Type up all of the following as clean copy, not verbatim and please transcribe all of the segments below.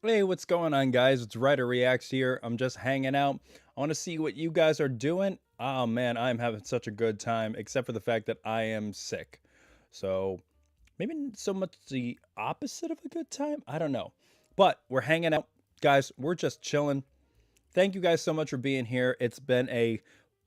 Hey, what's going on, guys? It's Ryder Reacts here. I'm just hanging out. I want to see what you guys are doing. Oh man, I'm having such a good time, except for the fact that I am sick. So maybe so much the opposite of a good time. I don't know. But we're hanging out, guys. We're just chilling. Thank you guys so much for being here. It's been a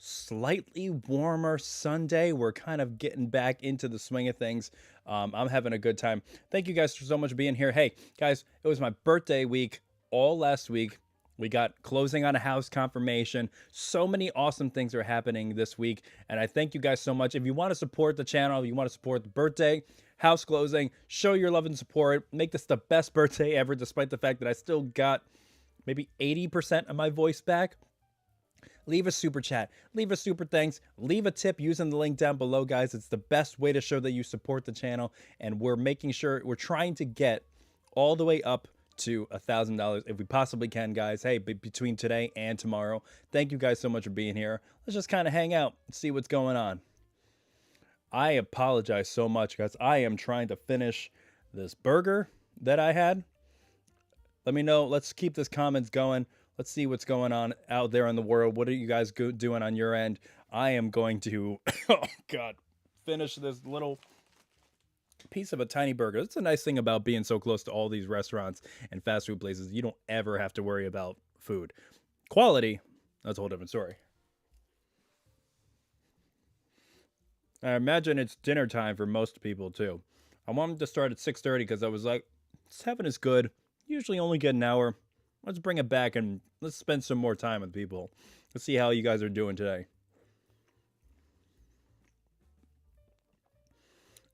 slightly warmer Sunday. We're kind of getting back into the swing of things. I'm having a good time. Thank you guys so much for being here. Hey, guys, it was my birthday week all last week. We got closing on a house confirmation. So many awesome things are happening this week. And I thank you guys so much. If you want to support the channel, you want to support the birthday, house closing, show your love and support, make this the best birthday ever, despite the fact that I still got maybe 80% of my voice back. Leave a super chat, leave a super thanks, leave a tip using the link down below, guys. It's the best way to show that you support the channel, and we're making sure we're trying to get all the way up to $1,000 if we possibly can, guys. Hey, between today and tomorrow, thank you guys so much for being here. Let's just kind of hang out and see what's going on. I apologize so much, guys. I am trying to finish this burger that I had. Let me know. Let's keep this comments going. Let's see what's going on out there in the world. What are you guys doing on your end? I am going to, oh God, finish this little piece of a tiny burger. It's a nice thing about being so close to all these restaurants and fast food places. You don't ever have to worry about food. Quality, that's a whole different story. I imagine it's dinner time for most people too. I wanted to start at 6:30 because I was like, 7 is good. Usually only get an hour. Let's bring it back and let's spend some more time with people. Let's see how you guys are doing today.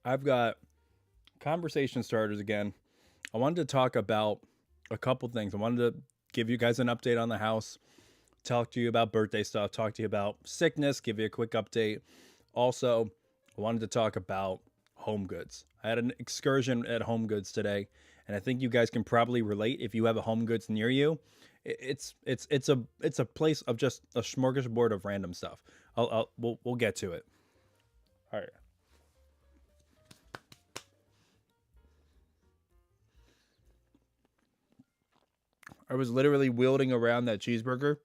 I've got conversation starters again. I wanted to talk about a couple things. I wanted to give you guys an update on the house, talk to you about birthday stuff, talk to you about sickness, give you a quick update. Also, I wanted to talk about home goods. I had an excursion at Home Goods today, and I think you guys can probably relate if you have a Home Goods near you. It's a place of just a smorgasbord of random stuff. We'll get to it. All right. I was literally wielding around that cheeseburger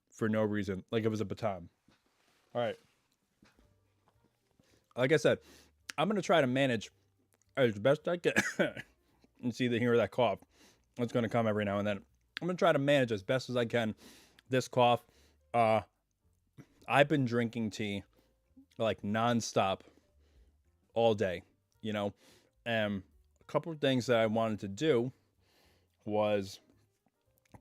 for no reason, like it was a baton. All right. Like I said, I'm gonna try to manage as best I can. And see the hear that cough. It's gonna come every now and then. I'm gonna try to manage as best as I can this cough. Uh, I've been drinking tea like nonstop all day. You know, and a couple of things that I wanted to do was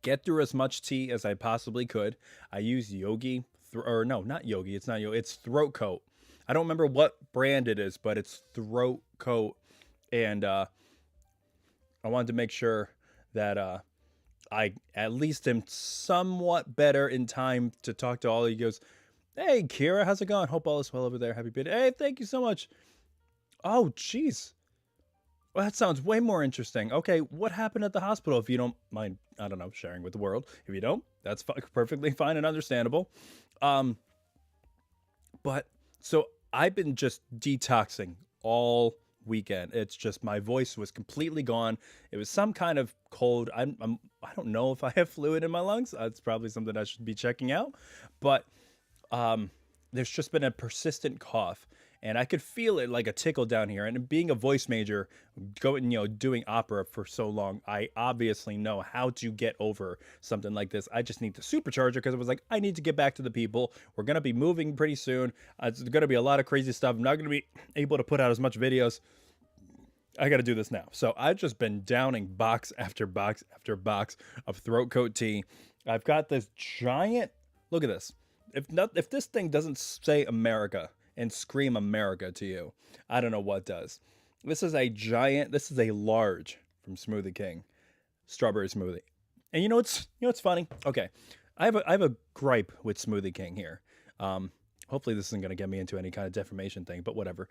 get through as much tea as I possibly could. I use Yogi, or no, not Yogi. It's not Yogi. It's Throat Coat. I don't remember what brand it is, but it's Throat Coat, and I wanted to make sure that I at least am somewhat better in time to talk to all of you. He goes, "Hey, Kira, how's it going? Hope all is well over there. Happy birthday. Hey, thank you so much. Oh, jeez. Well, that sounds way more interesting. Okay, what happened at the hospital? If you don't mind, I don't know, sharing with the world. If you don't, that's perfectly fine and understandable. Um, but so I've been just detoxing all weekend. It's just my voice was completely gone. It was some kind of cold. I don't know if I have fluid in my lungs. That's probably something I should be checking out. But there's just been a persistent cough, and I could feel it like a tickle down here. And being a voice major, going, doing opera for so long, I obviously know how to get over something like this. I just need the supercharger because it was like, I need to get back to the people. We're going to be moving pretty soon. It's going to be a lot of crazy stuff. I'm not going to be able to put out as much videos. I got to do this now. So I've just been downing box after box after box of Throat Coat tea. I've got this giant, look at this. If this thing doesn't say America and scream America to you, I don't know what does. This is a giant, this is a large from Smoothie King strawberry smoothie. And what's funny? Okay. I have a gripe with Smoothie King here. Hopefully this isn't going to get me into any kind of defamation thing, but whatever.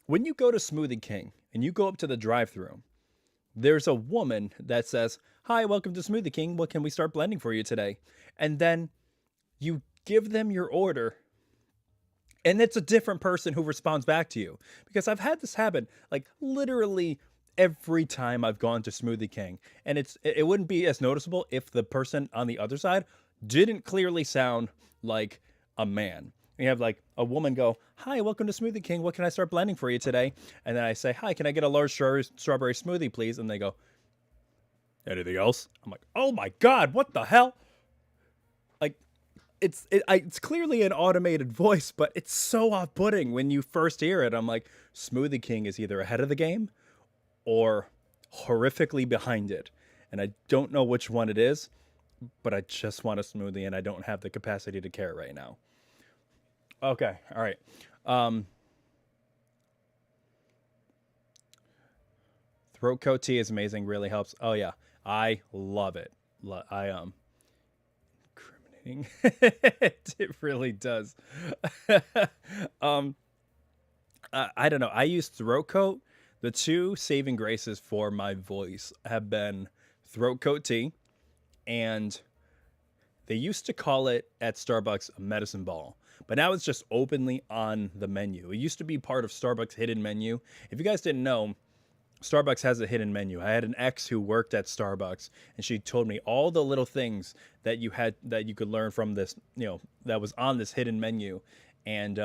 When you go to Smoothie King and you go up to the drive-thru, there's a woman that says, "Hi, welcome to Smoothie King. What can we start blending for you today?" And then you give them your order, and it's a different person who responds back to you. Because I've had this happen like literally every time I've gone to Smoothie King. And it wouldn't be as noticeable if the person on the other side didn't clearly sound like a man. You have like a woman go, "Hi, welcome to Smoothie King. What can I start blending for you today?" And then I say, "Hi, can I get a large strawberry smoothie, please?" And they go, "Anything else?" I'm like, "Oh my God, what the hell?" Like, it's clearly an automated voice, but it's so off-putting when you first hear it. I'm like, Smoothie King is either ahead of the game or horrifically behind it. And I don't know which one it is, but I just want a smoothie and I don't have the capacity to care right now. Okay, all right. Um, Throat coat tea is amazing, really helps. Oh yeah, I love it. I incriminating. It really does. um, I don't know. I use throat coat. The two saving graces for my voice have been throat coat tea, and they used to call it at Starbucks a medicine ball, but now it's just openly on the menu. It used to be part of Starbucks' hidden menu. If you guys didn't know, Starbucks has a hidden menu. I had an ex who worked at Starbucks, and she told me all the little things that you could learn from this, that was on this hidden menu. And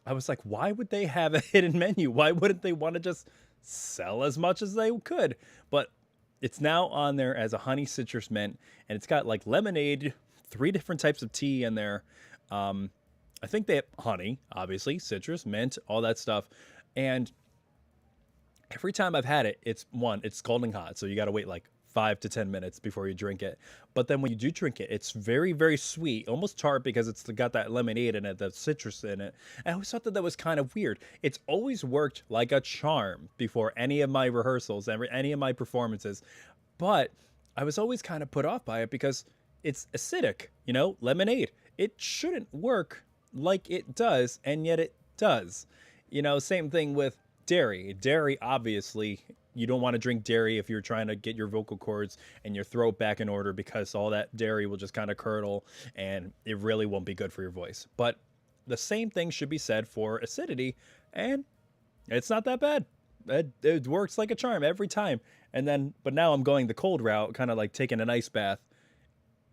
I was like, why would they have a hidden menu? Why wouldn't they want to just sell as much as they could? But it's now on there as a honey citrus mint, and it's got like lemonade, 3 different types of tea in there. I think they have honey, obviously, citrus, mint, all that stuff. And every time I've had it, it's scalding hot. So you got to wait like 5 to 10 minutes before you drink it. But then when you do drink it, it's very, very sweet, almost tart because it's got that lemonade in it, the citrus in it. I always thought that was kind of weird. It's always worked like a charm before any of my rehearsals, any of my performances. But I was always kind of put off by it because it's acidic, lemonade. It shouldn't work like it does, and yet it does. Same thing with dairy. Dairy, obviously, you don't want to drink dairy if you're trying to get your vocal cords and your throat back in order because all that dairy will just kind of curdle and it really won't be good for your voice. But the same thing should be said for acidity, and it's not that bad. It works like a charm every time. But now I'm going the cold route, kind of like taking an ice bath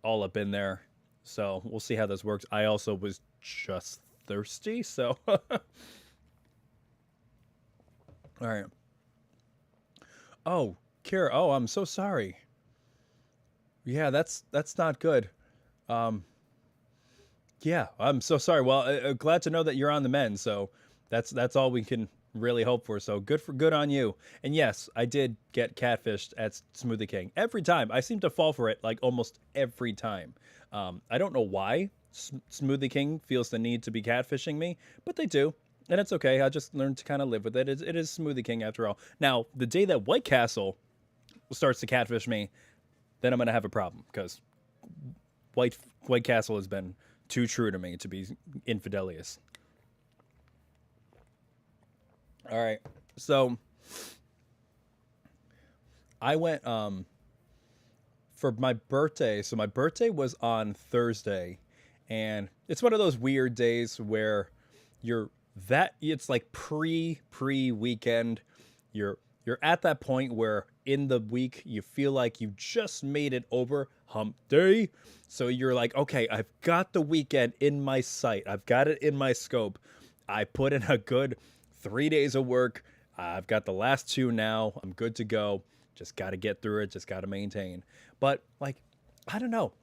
all up in there. So we'll see how this works. I also was just thirsty, so. All right. Oh, Kira. Oh, I'm so sorry. Yeah, that's not good. Um, yeah, I'm so sorry. Well, glad to know that you're on the mend. So that's all we can really hope for. So good on you. And yes, I did get catfished at Smoothie King every time. I seem to fall for it like almost every time. I don't know why Smoothie King feels the need to be catfishing me, but they do. And it's okay. I just learned to kind of live with it. It is Smoothie King after all. Now, the day that White Castle starts to catfish me, then I'm going to have a problem because White Castle has been too true to me to be infidelious. All right. So I went for my birthday. So my birthday was on Thursday, and it's one of those weird days where it's like pre weekend. You're at that point where in the week you feel like you just made it over hump day. So you're like, okay, I've got the weekend in my sight. I've got it in my scope. I put in a good 3 days of work. I've got the last 2 now. I'm good to go. Just got to get through it. Just got to maintain. But like, I don't know.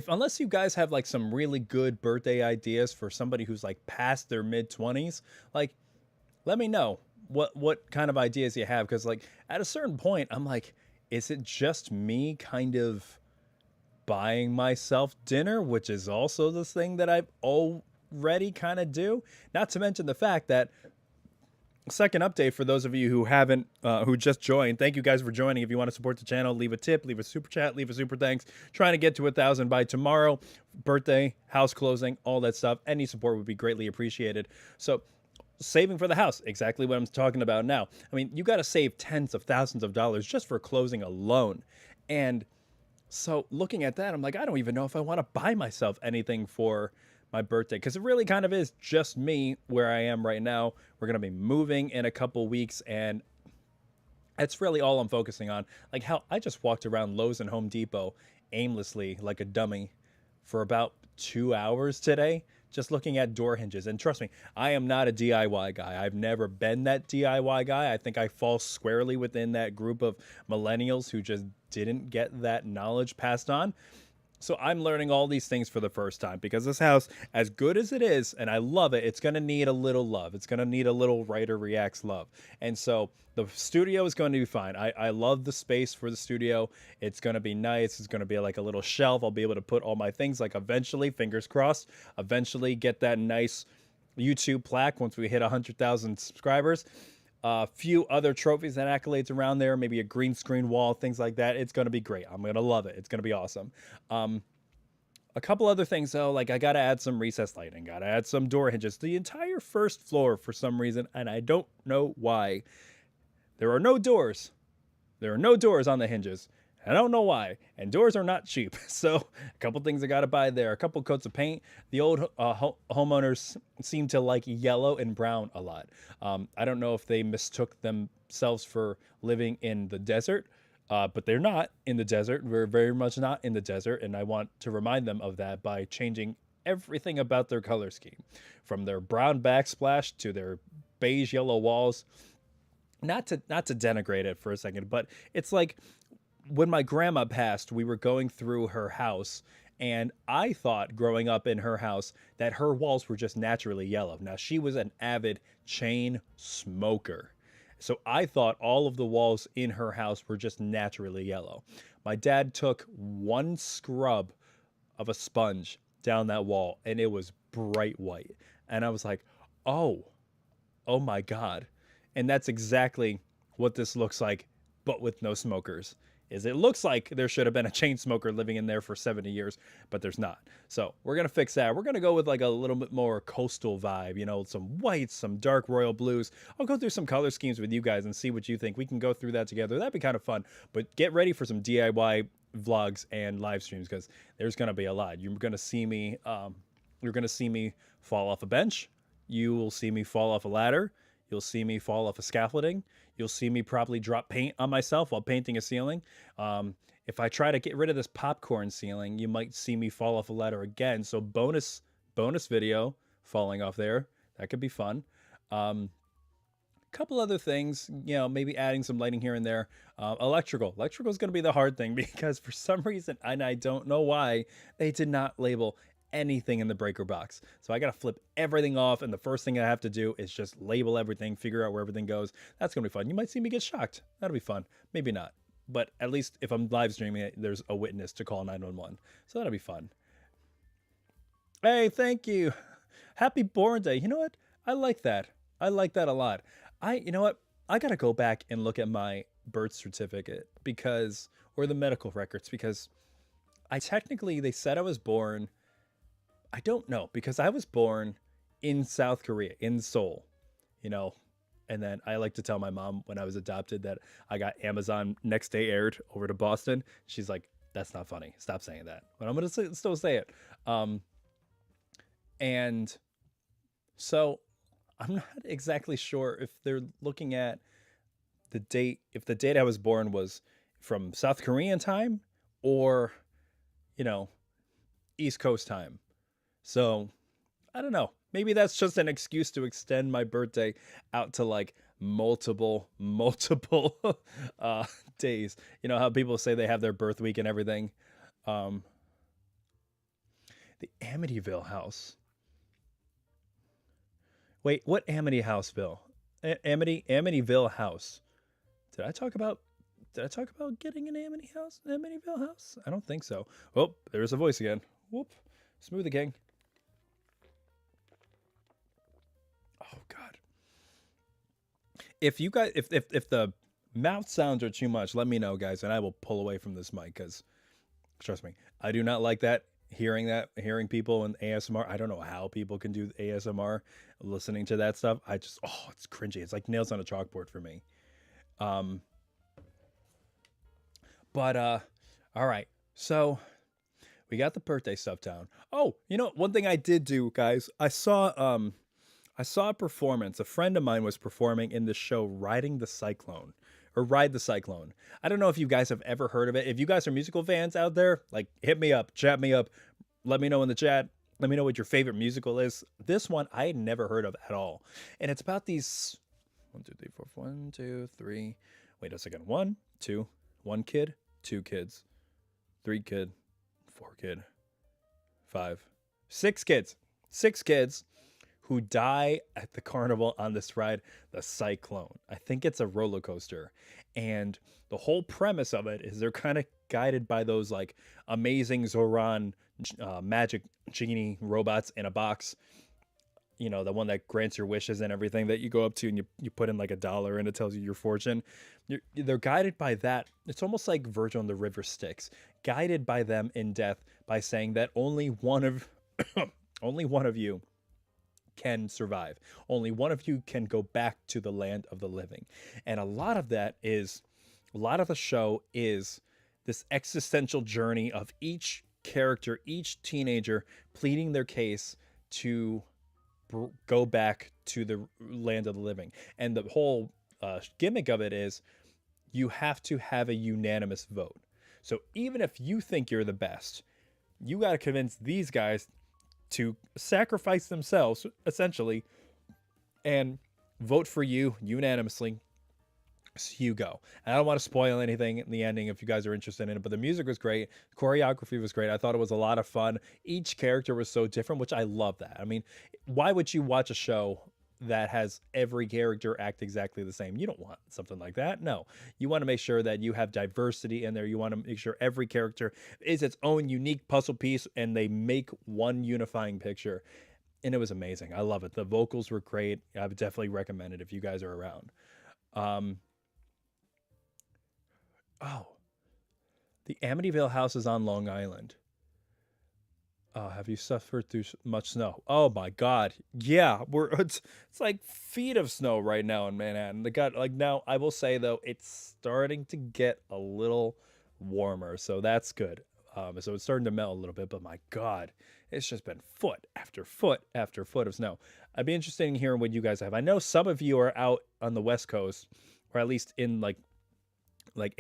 Unless you guys have like some really good birthday ideas for somebody who's like past their mid-20s, like let me know what kind of ideas you have, because like at a certain point I'm like, is it just me kind of buying myself dinner, which is also this thing that I've already kind of do, not to mention the fact that second update for those of you who haven't, who just joined. Thank you guys for joining. If you want to support the channel, leave a tip, leave a super chat, leave a super thanks. Trying to get to 1,000 by tomorrow. Birthday, house closing, all that stuff. Any support would be greatly appreciated. So saving for the house, exactly what I'm talking about now. I mean, you got to save tens of thousands of dollars just for closing alone. And so looking at that, I'm like, I don't even know if I want to buy myself anything for my birthday, because it really kind of is just me where I am right now. We're going to be moving in a couple weeks, and That's really all I'm focusing on. Like how I just walked around Lowe's and Home Depot aimlessly like a dummy for about 2 hours today, just looking at door hinges. And trust me, I am not a DIY guy. I've never been that DIY guy. I think I fall squarely within that group of millennials who just didn't get that knowledge passed on. So I'm learning all these things for the first time because this house, as good as it is, and I love it, it's going to need a little love. It's going to need a little writer reacts love. And so the studio is going to be fine. I love the space for the studio. It's going to be nice. It's going to be like a little shelf. I'll be able to put all my things, like eventually, fingers crossed, eventually get that nice YouTube plaque once we hit 100,000 subscribers. A few other trophies and accolades around there, maybe a green screen wall, things like that. It's going to be great. I'm going to love it. It's going to be awesome. Um, a couple other things though, like I got to add some recessed lighting, got to add some door hinges. The entire first floor, for some reason, and I don't know why, there are no doors. There are no doors on the hinges. I don't know why. And doors are not cheap. So a couple things I got to buy there. A couple coats of paint. The old homeowners seem to like yellow and brown a lot. I don't know if they mistook themselves for living in the desert, but they're not in the desert. We're very much not in the desert. And I want to remind them of that by changing everything about their color scheme, from their brown backsplash to their beige yellow walls. Not to denigrate it for a second, but it's like when my grandma passed, we were going through her house, and I thought growing up in her house that her walls were just naturally yellow. Now, she was an avid chain smoker. So I thought all of the walls in her house were just naturally yellow. My dad took one scrub of a sponge down that wall, and it was bright white. And I was like, oh, oh my God. And that's exactly what this looks like, but with no smokers. Is it looks like there should have been a chain smoker living in there for 70 years, but there's not. So we're going to fix that. We're going to go with like a little bit more coastal vibe, some whites, some dark royal blues. I'll go through some color schemes with you guys and see what you think. We can go through that together. That'd be kind of fun, but get ready for some DIY vlogs and live streams because there's going to be a lot. You're going to see me fall off a bench. You will see me fall off a ladder. You'll see me fall off a scaffolding. You'll see me probably drop paint on myself while painting a ceiling. If I try to get rid of this popcorn ceiling, you might see me fall off a ladder again. So bonus video falling off there. That could be fun. Couple other things, maybe adding some lighting here and there. Electrical is going to be the hard thing because for some reason, and I don't know why, they did not label anything in the breaker box. So I got to flip everything off. And the first thing I have to do is just label everything, figure out where everything goes. That's going to be fun. You might see me get shocked. That'll be fun. Maybe not. But at least if I'm live streaming it, there's a witness to call 911. So that'll be fun. Hey, thank you. Happy Born Day. You know what? I like that. I like that a lot. You know what? I got to go back and look at my birth certificate or the medical records, because they said I was born. I don't know, because I was born in South Korea, in Seoul, and then I like to tell my mom when I was adopted that I got Amazon next day aired over to Boston. She's like, that's not funny. Stop saying that. But I'm going to still say it. And so I'm not exactly sure if they're looking at the date, if the date I was born was from South Korean time or, East Coast time. So I don't know. Maybe that's just an excuse to extend my birthday out to like multiple days. You know how people say they have their birth week and everything. The Amityville house. Wait, what Amity house, Bill? Amityville house. Did I talk about getting an Amityville house? I don't think so. Oh, there's a voice again. Whoop. Smoothie King. Oh God. If you guys, if the mouth sounds are too much, let me know, guys, and I will pull away from this mic, because trust me, I do not like that. Hearing people in ASMR. I don't know how people can do ASMR listening to that stuff. It's cringy. It's like nails on a chalkboard for me. But all right. So we got the birthday stuff down. Oh, one thing I did do, guys, I saw a performance. A friend of mine was performing in the show Riding the Cyclone, or Ride the Cyclone. I don't know if you guys have ever heard of it. If you guys are musical fans out there, like hit me up, chat me up, let me know in the chat. Let me know what your favorite musical is. This one I had never heard of at all. And it's about these one, two, three, four, one, two, three. Wait a second. One, two, one kid, two kids, three kid, four kid, five, six kids. Six kids who die at the carnival on this ride, the Cyclone. I think it's a roller coaster. And the whole premise of it is they're kind of guided by those like amazing Zoran magic genie robots in a box. You know, the one that grants your wishes and everything that you go up to and you put in like $1 and it tells you your fortune. They're guided by that. It's almost like Virgil and the River Styx, guided by them in death by saying that only one of only one of you can survive. Only one of you can go back to the land of the living. And a lot of the show is this existential journey of each character, each teenager pleading their case to go back to the land of the living. And the whole gimmick of it is you have to have a unanimous vote. So even if you think you're the best, you got to convince these guys to sacrifice themselves, essentially, and vote for you unanimously. So you go. And I don't want to spoil anything in the ending if you guys are interested in it, but the music was great. Choreography was great. I thought it was a lot of fun. Each character was so different, which I love that. I mean, why would you watch a show that has every character act exactly the same? You don't want something like that. No, you want to make sure that you have diversity in there. You want to make sure every character is its own unique puzzle piece and they make one unifying picture. And it was amazing. I love it. The vocals were great. I would definitely recommend it if you guys are around. Oh, the Amityville house is on Long Island. Have you suffered through much snow? Oh my God. Yeah, it's like feet of snow right now in Manhattan. They got like now I will say though, it's starting to get a little warmer, so that's good. So it's starting to melt a little bit, but my God, it's just been foot after foot after foot of snow. I'd be interested in hearing what you guys have. I know some of you are out on the West Coast, or at least in like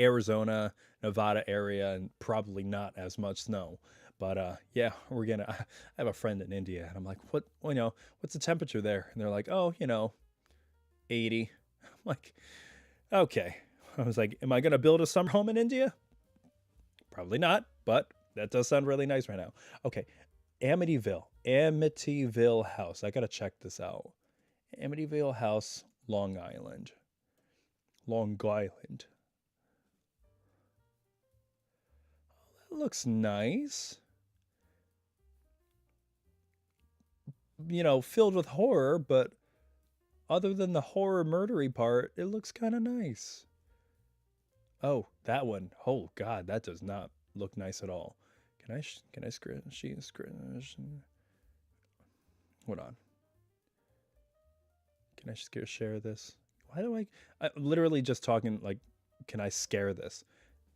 Arizona, Nevada area, and probably not as much snow. But yeah, I have a friend in India and I'm like, what's the temperature there? And they're like, oh, 80. I'm like, okay. I was like, am I going to build a summer home in India? Probably not, but that does sound really nice right now. Okay. Amityville house. I got to check this out. Amityville house, Long Island. Long Island. That looks nice. Filled with horror, but other than the horror murdery part, it looks kind of nice. Oh, that one. Oh God, that does not look nice at all. Can I screen? Hold on. Can I share this? Why do I'm literally just talking like, can I scare this?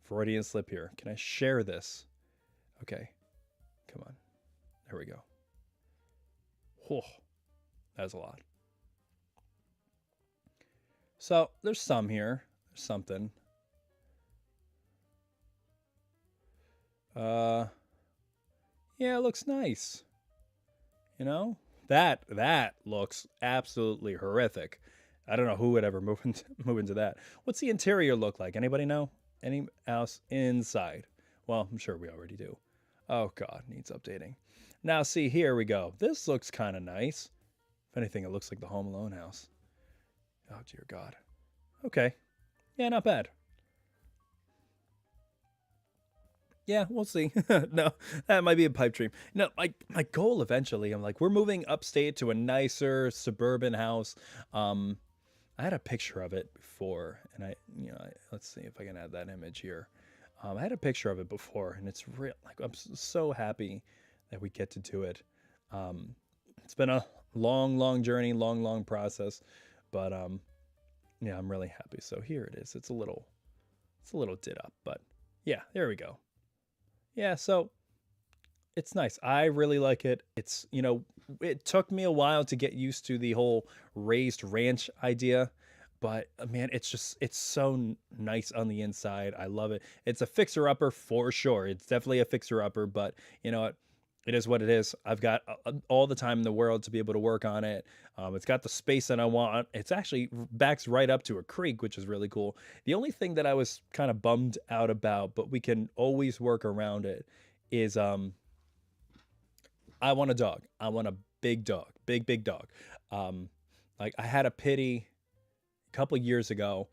Freudian slip here. Can I share this? Okay. Come on. There we go. Oh, that's a lot. So there's some here. There's something. Yeah, it looks nice. That looks absolutely horrific. I don't know who would ever move into that. What's the interior look like? Anybody know? Any house inside? Well, I'm sure we already do. Oh God, needs updating. Now see, here we go. This looks kind of nice. If anything, it looks like the Home Alone house. Oh dear God. Okay. Yeah, not bad. Yeah, we'll see. No, that might be a pipe dream. No, my goal eventually, I'm like, we're moving upstate to a nicer suburban house. I had a picture of it before, and let's see if I can add that image here. I had a picture of it before, and it's real. Like, I'm so happy that we get to do it. It's been a long journey, long process, but yeah, I'm really happy. So here it is. It's a little did up, but yeah, there we go. Yeah, so it's nice. I really like it. It's, it took me a while to get used to the whole raised ranch idea, but man, it's so nice on the inside. I love it. It's a fixer upper for sure. It's definitely a fixer upper, but you know what? It is what it is. I've got all the time in the world to be able to work on it. It's got the space that I want. It's actually backs right up to a creek, which is really cool. The only thing that I was kind of bummed out about, but we can always work around it, is I want a dog. I want a big dog, big dog. Um, like I had a pity a couple years ago,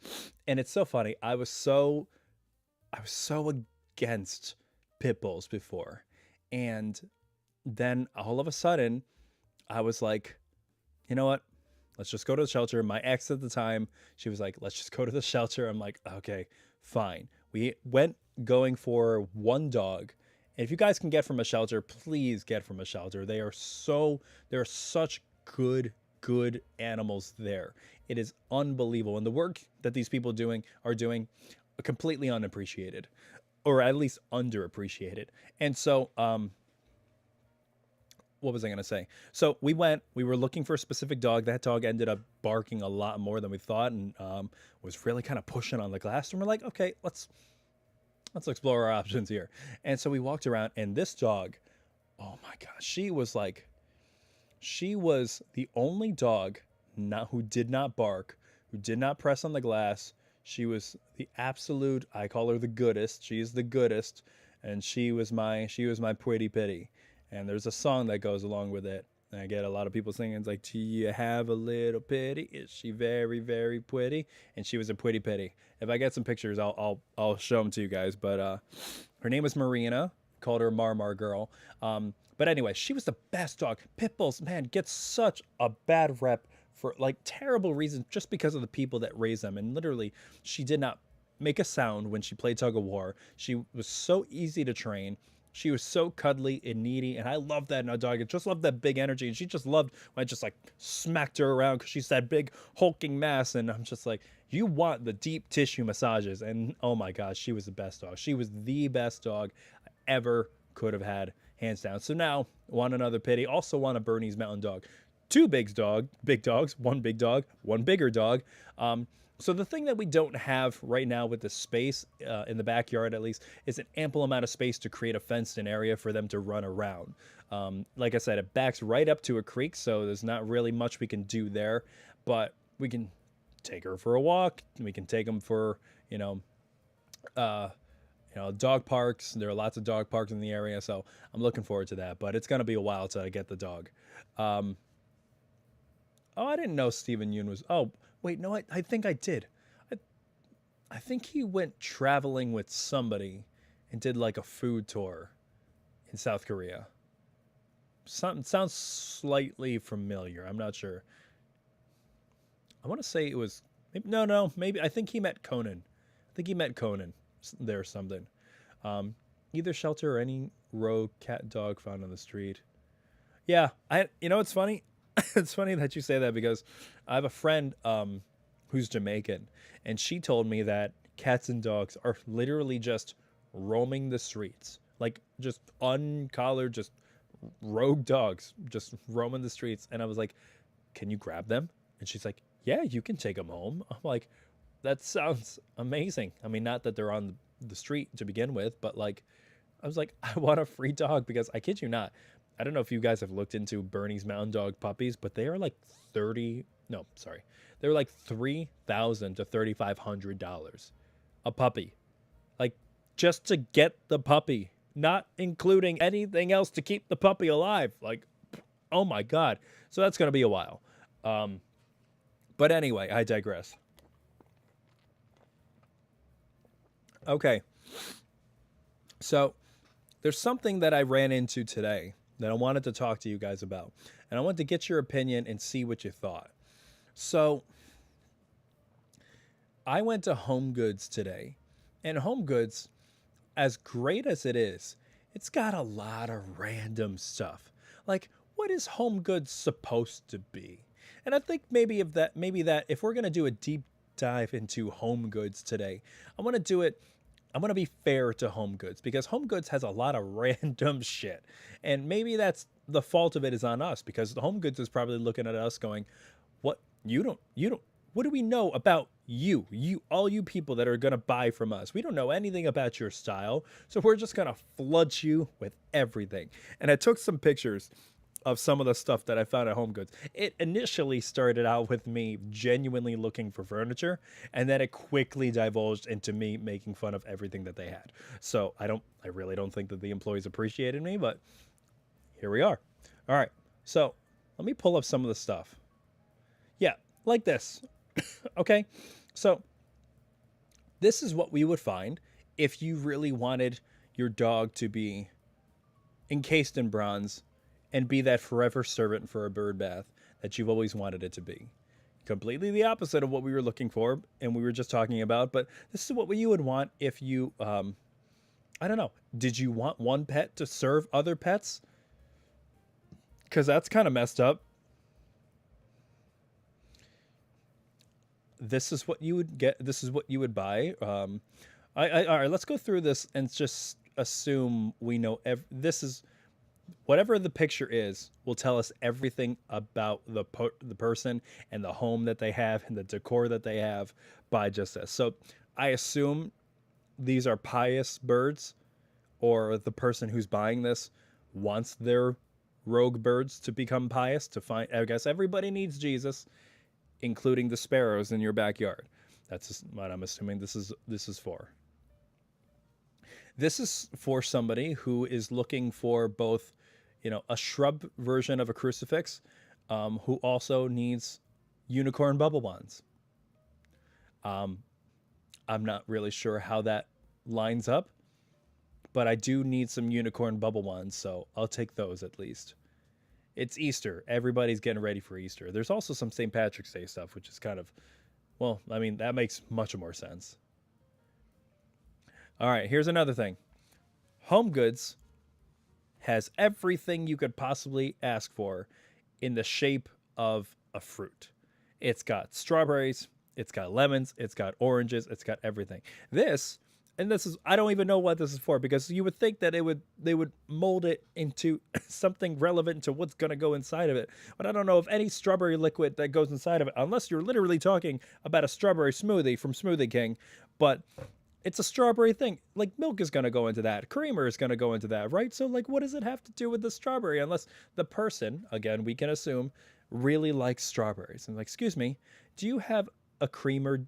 and it's so funny. I was so against pit bulls before, and then all of a sudden, I was like, you know what? Let's just go to the shelter. My ex at the time, she was like, let's just go to the shelter. I'm like, okay, fine. We went going for one dog. And if you guys can get from a shelter, please get from a shelter. There are such good animals there. It is unbelievable. And the work that these people are doing completely unappreciated, or at least underappreciated. And so, what was I going to say? So we were looking for a specific dog. That dog ended up barking a lot more than we thought, and was really kind of pushing on the glass. And we're like, okay, let's explore our options here. And so we walked around, and this dog, oh my gosh, she was the only dog not who did not bark, who did not press on the glass. She was the absolute, I call her the goodest. She is the goodest, and she was my pretty pity. And there's a song that goes along with it. And I get a lot of people singing, it's like, do you have a little pity? Is she very, very pretty? And she was a pretty pity. If I get some pictures, I'll show them to you guys. But her name was Marina. Called her Marmar Girl. But anyway, she was the best dog. Pit bulls, man, get such a bad rep for like terrible reasons, just because of the people that raise them. And literally, she did not make a sound when she played tug of war. She was so easy to train. She was so cuddly and needy, and I love that in a dog. I just love that big energy, and she just loved when I just like smacked her around because she's that big hulking mass, and I'm just like, you want the deep tissue massages, and oh my gosh, she was the best dog. She was the best dog I ever could have had, hands down. So now, want another pity. Also want a Bernese Mountain Dog. Two big dogs, one big dog, one bigger dog. So the thing that we don't have right now with the space in the backyard, at least, is an ample amount of space to create a fenced-in area for them to run around. Like I said, it backs right up to a creek, so there's not really much we can do there. But we can take her for a walk. We can take them for, uh, dog parks. There are lots of dog parks in the area, so I'm looking forward to that. But it's gonna be a while till I get the dog. Um, oh, I didn't know Stephen Yoon was. Oh, wait, no, I think I did. I, I think he went traveling with somebody and did like a food tour in South Korea. Something sounds slightly familiar. I'm not sure. I want to say it was maybe, no, maybe I think he met Conan. I think he met Conan there or something. Um, Either shelter or any rogue cat dog found on the street. Yeah, it's funny. It's funny that you say that because I have a friend who's Jamaican, and she told me that cats and dogs are literally just roaming the streets, like just uncollared, just rogue dogs just roaming the streets. And I was like, "Can you grab them?" And she's like, "Yeah, you can take them home." I'm like, "That sounds amazing." I mean, not that they're on the street to begin with, but like, I was like, I want a free dog because I kid you not. I don't know if you guys have looked into Bernese Mountain Dog puppies, but they are like 30, no, sorry. They're like $3,000 to $3,500 a puppy. Like just to get the puppy, not including anything else to keep the puppy alive. Like, oh my God. So that's going to be a while. But anyway, I digress. Okay. So there's something that I ran into today that I wanted to talk to you guys about. And I wanted to get your opinion and see what you thought. So I went to Home Goods today. And Home Goods, as great as it is, it's got a lot of random stuff. Like, what is Home Goods supposed to be? And I think maybe that if we're gonna do a deep dive into Home Goods today, I want to do it. I want to be fair to Home Goods because Home Goods has a lot of random shit. And maybe that's the fault of it is on us because the Home Goods is probably looking at us going, "What? You don't What do we know about you? All you people that are going to buy from us. We don't know anything about your style. So we're just going to flood you with everything. And I took some pictures of some of the stuff that I found at Home Goods. It initially started out with me genuinely looking for furniture, and then it quickly divulged into me making fun of everything that they had. So I really don't think that the employees appreciated me, but here we are. All right. So let me pull up some of the stuff. Yeah, like this. Okay. So this is what we would find if you really wanted your dog to be encased in bronze and be that forever servant for a bird bath that you've always wanted it to be. Completely the opposite of what we were looking for and we were just talking about, but this is what you would want if you, I don't know, did you want one pet to serve other pets? Because that's kind of messed up. This is what you would get. This is what you would buy. All right, let's go through this and just assume we know. This is whatever the picture is will tell us everything about the person and the home that they have and the decor that they have by just this. So I assume these are pious birds, or the person who's buying this wants their rogue birds to become pious. To find, I guess everybody needs Jesus, including the sparrows in your backyard. That's just what I'm assuming this is for. This is for somebody who is looking for both, a shrub version of a crucifix, who also needs unicorn bubble wands. I'm not really sure how that lines up, but I do need some unicorn bubble wands, so I'll take those at least. It's Easter. Everybody's getting ready for Easter. There's also some St. Patrick's Day stuff, which is kind of, well, I mean, that makes much more sense. All right, here's another thing. Home Goods has everything you could possibly ask for in the shape of a fruit. It's got strawberries, it's got lemons, it's got oranges, it's got everything. This is, I don't even know what this is for, because you would think that they would mold it into something relevant to what's going to go inside of it. But I don't know of any strawberry liquid that goes inside of it, unless you're literally talking about a strawberry smoothie from Smoothie King. But it's a strawberry thing. Like, milk is going to go into that. Creamer is going to go into that, right? So, like, what does it have to do with the strawberry? Unless the person, again, we can assume, really likes strawberries. And like, excuse me, do you have a creamer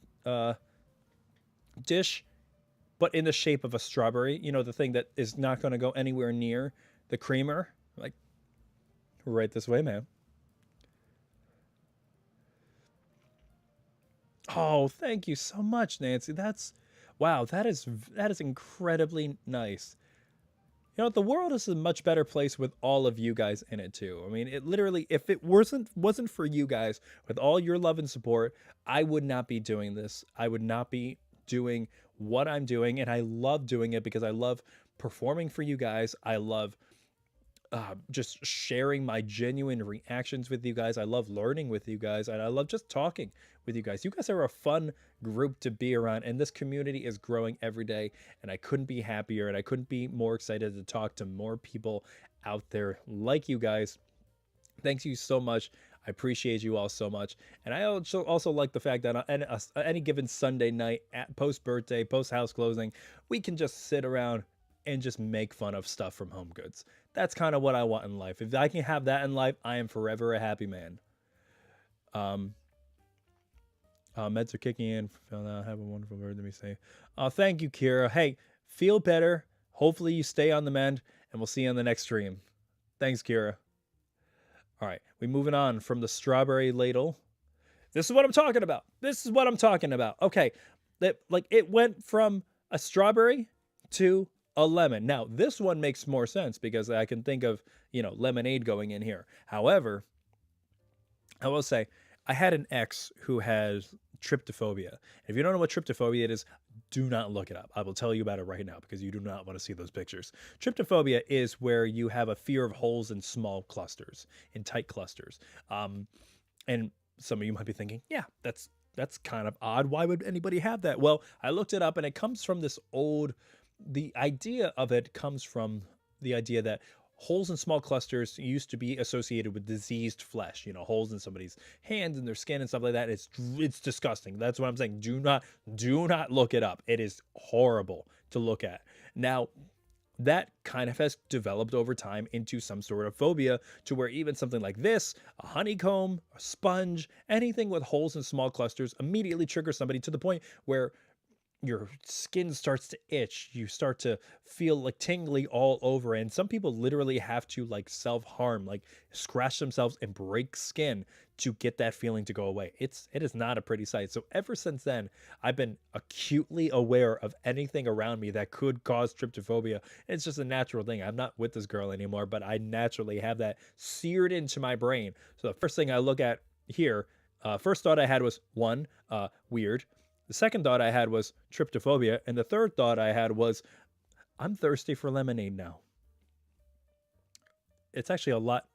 dish, but in the shape of a strawberry? The thing that is not going to go anywhere near the creamer? Like, right this way, man. Oh, thank you so much, Nancy. Wow, that is incredibly nice. The world is a much better place with all of you guys in it too. I mean, it literally, if it wasn't for you guys with all your love and support, I would not be doing this. I would not be doing what I'm doing, and I love doing it because I love performing for you guys. I love just sharing my genuine reactions with you guys. I love learning with you guys, and I love just talking with you guys. You guys are a fun group to be around, and this community is growing every day, and I couldn't be happier, and I couldn't be more excited to talk to more people out there like you guys. Thank you so much. I appreciate you all so much. And I also like the fact that on any given Sunday night, at post birthday, post house closing, we can just sit around and just make fun of stuff from Home Goods. That's kind of what I want in life. If I can have that in life, I am forever a happy man. Meds are kicking in. Have a wonderful birthday, me say. Thank you, Kira. Hey, feel better. Hopefully you stay on the mend, and we'll see you on the next stream. Thanks, Kira. All right, we moving on from the strawberry ladle. This is what I'm talking about. This is what I'm talking about. Okay, it went from a strawberry to a lemon. Now, this one makes more sense because I can think of, lemonade going in here. However, I will say I had an ex who has tryptophobia. If you don't know what tryptophobia is, do not look it up. I will tell you about it right now because you do not want to see those pictures. Tryptophobia is where you have a fear of holes in small clusters, in tight clusters. And some of you might be thinking, yeah, that's kind of odd. Why would anybody have that? Well, I looked it up, and it comes from the idea of it comes from the idea that holes in small clusters used to be associated with diseased flesh, holes in somebody's hands and their skin and stuff like that. It's disgusting. That's what I'm saying. Do not look it up. It is horrible to look at. Now, that kind of has developed over time into some sort of phobia, to where even something like this, a honeycomb, a sponge, anything with holes in small clusters immediately triggers somebody to the point where your skin starts to itch. You start to feel like tingly all over. And some people literally have to like self-harm, like scratch themselves and break skin to get that feeling to go away. It is not a pretty sight. So ever since then, I've been acutely aware of anything around me that could cause tryptophobia. It's just a natural thing. I'm not with this girl anymore, but I naturally have that seared into my brain. So the first thing I look at here, first thought I had was one, weird. The second thought I had was tryptophobia. And the third thought I had was, I'm thirsty for lemonade now. It's actually a lot.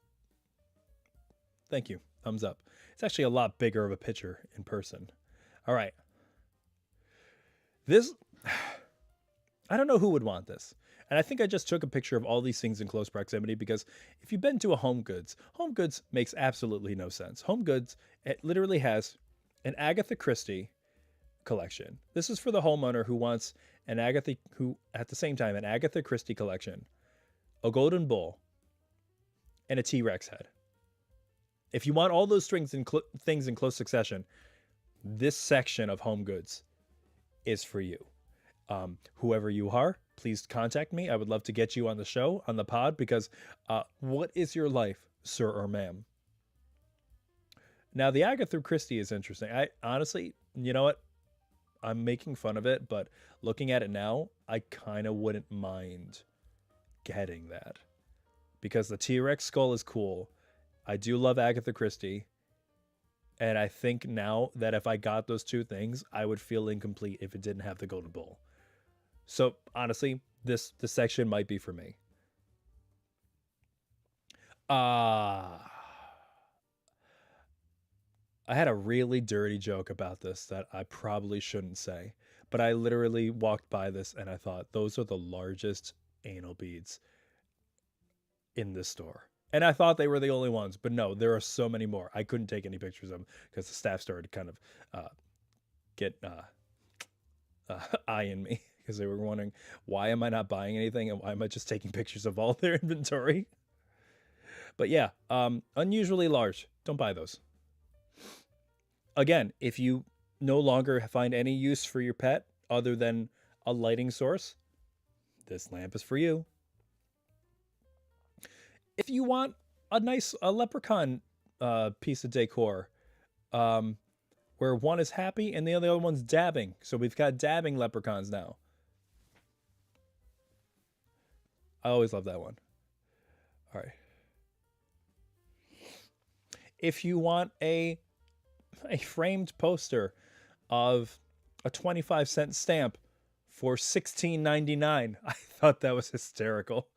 Thank you. Thumbs up. It's actually a lot bigger of a picture in person. All right. This, I don't know who would want this. And I think I just took a picture of all these things in close proximity, because if you've been to a Home Goods makes absolutely no sense. Home Goods, it literally has an Agatha Christie collection. This is for the homeowner who wants at the same time, an Agatha Christie collection, a golden bull, and a T-Rex head. If you want all those things in close succession, this section of Home Goods is for you. Whoever you are, please contact me. I would love to get you on the show, on the pod, because what is your life, sir or ma'am? Now, the Agatha Christie is interesting. I honestly, you know what? I'm making fun of it, but looking at it now, I kind of wouldn't mind getting that, because the T-Rex skull is cool. I do love Agatha Christie, and I think now that if I got those two things, I would feel incomplete if it didn't have the golden bull. So honestly, this section might be for me. I had a really dirty joke about this that I probably shouldn't say, but I literally walked by this and I thought, those are the largest anal beads in this store. And I thought they were the only ones, but no, there are so many more. I couldn't take any pictures of them because the staff started kind of get eyeing me, because they were wondering, why am I not buying anything and why am I just taking pictures of all their inventory? But yeah, unusually large. Don't buy those. Again, if you no longer find any use for your pet other than a lighting source, this lamp is for you. If you want a leprechaun piece of decor, where one is happy and the other one's dabbing. So we've got dabbing leprechauns now. I always love that one. All right. If you want a framed poster of a 25-cent stamp for $16.99. I thought that was hysterical.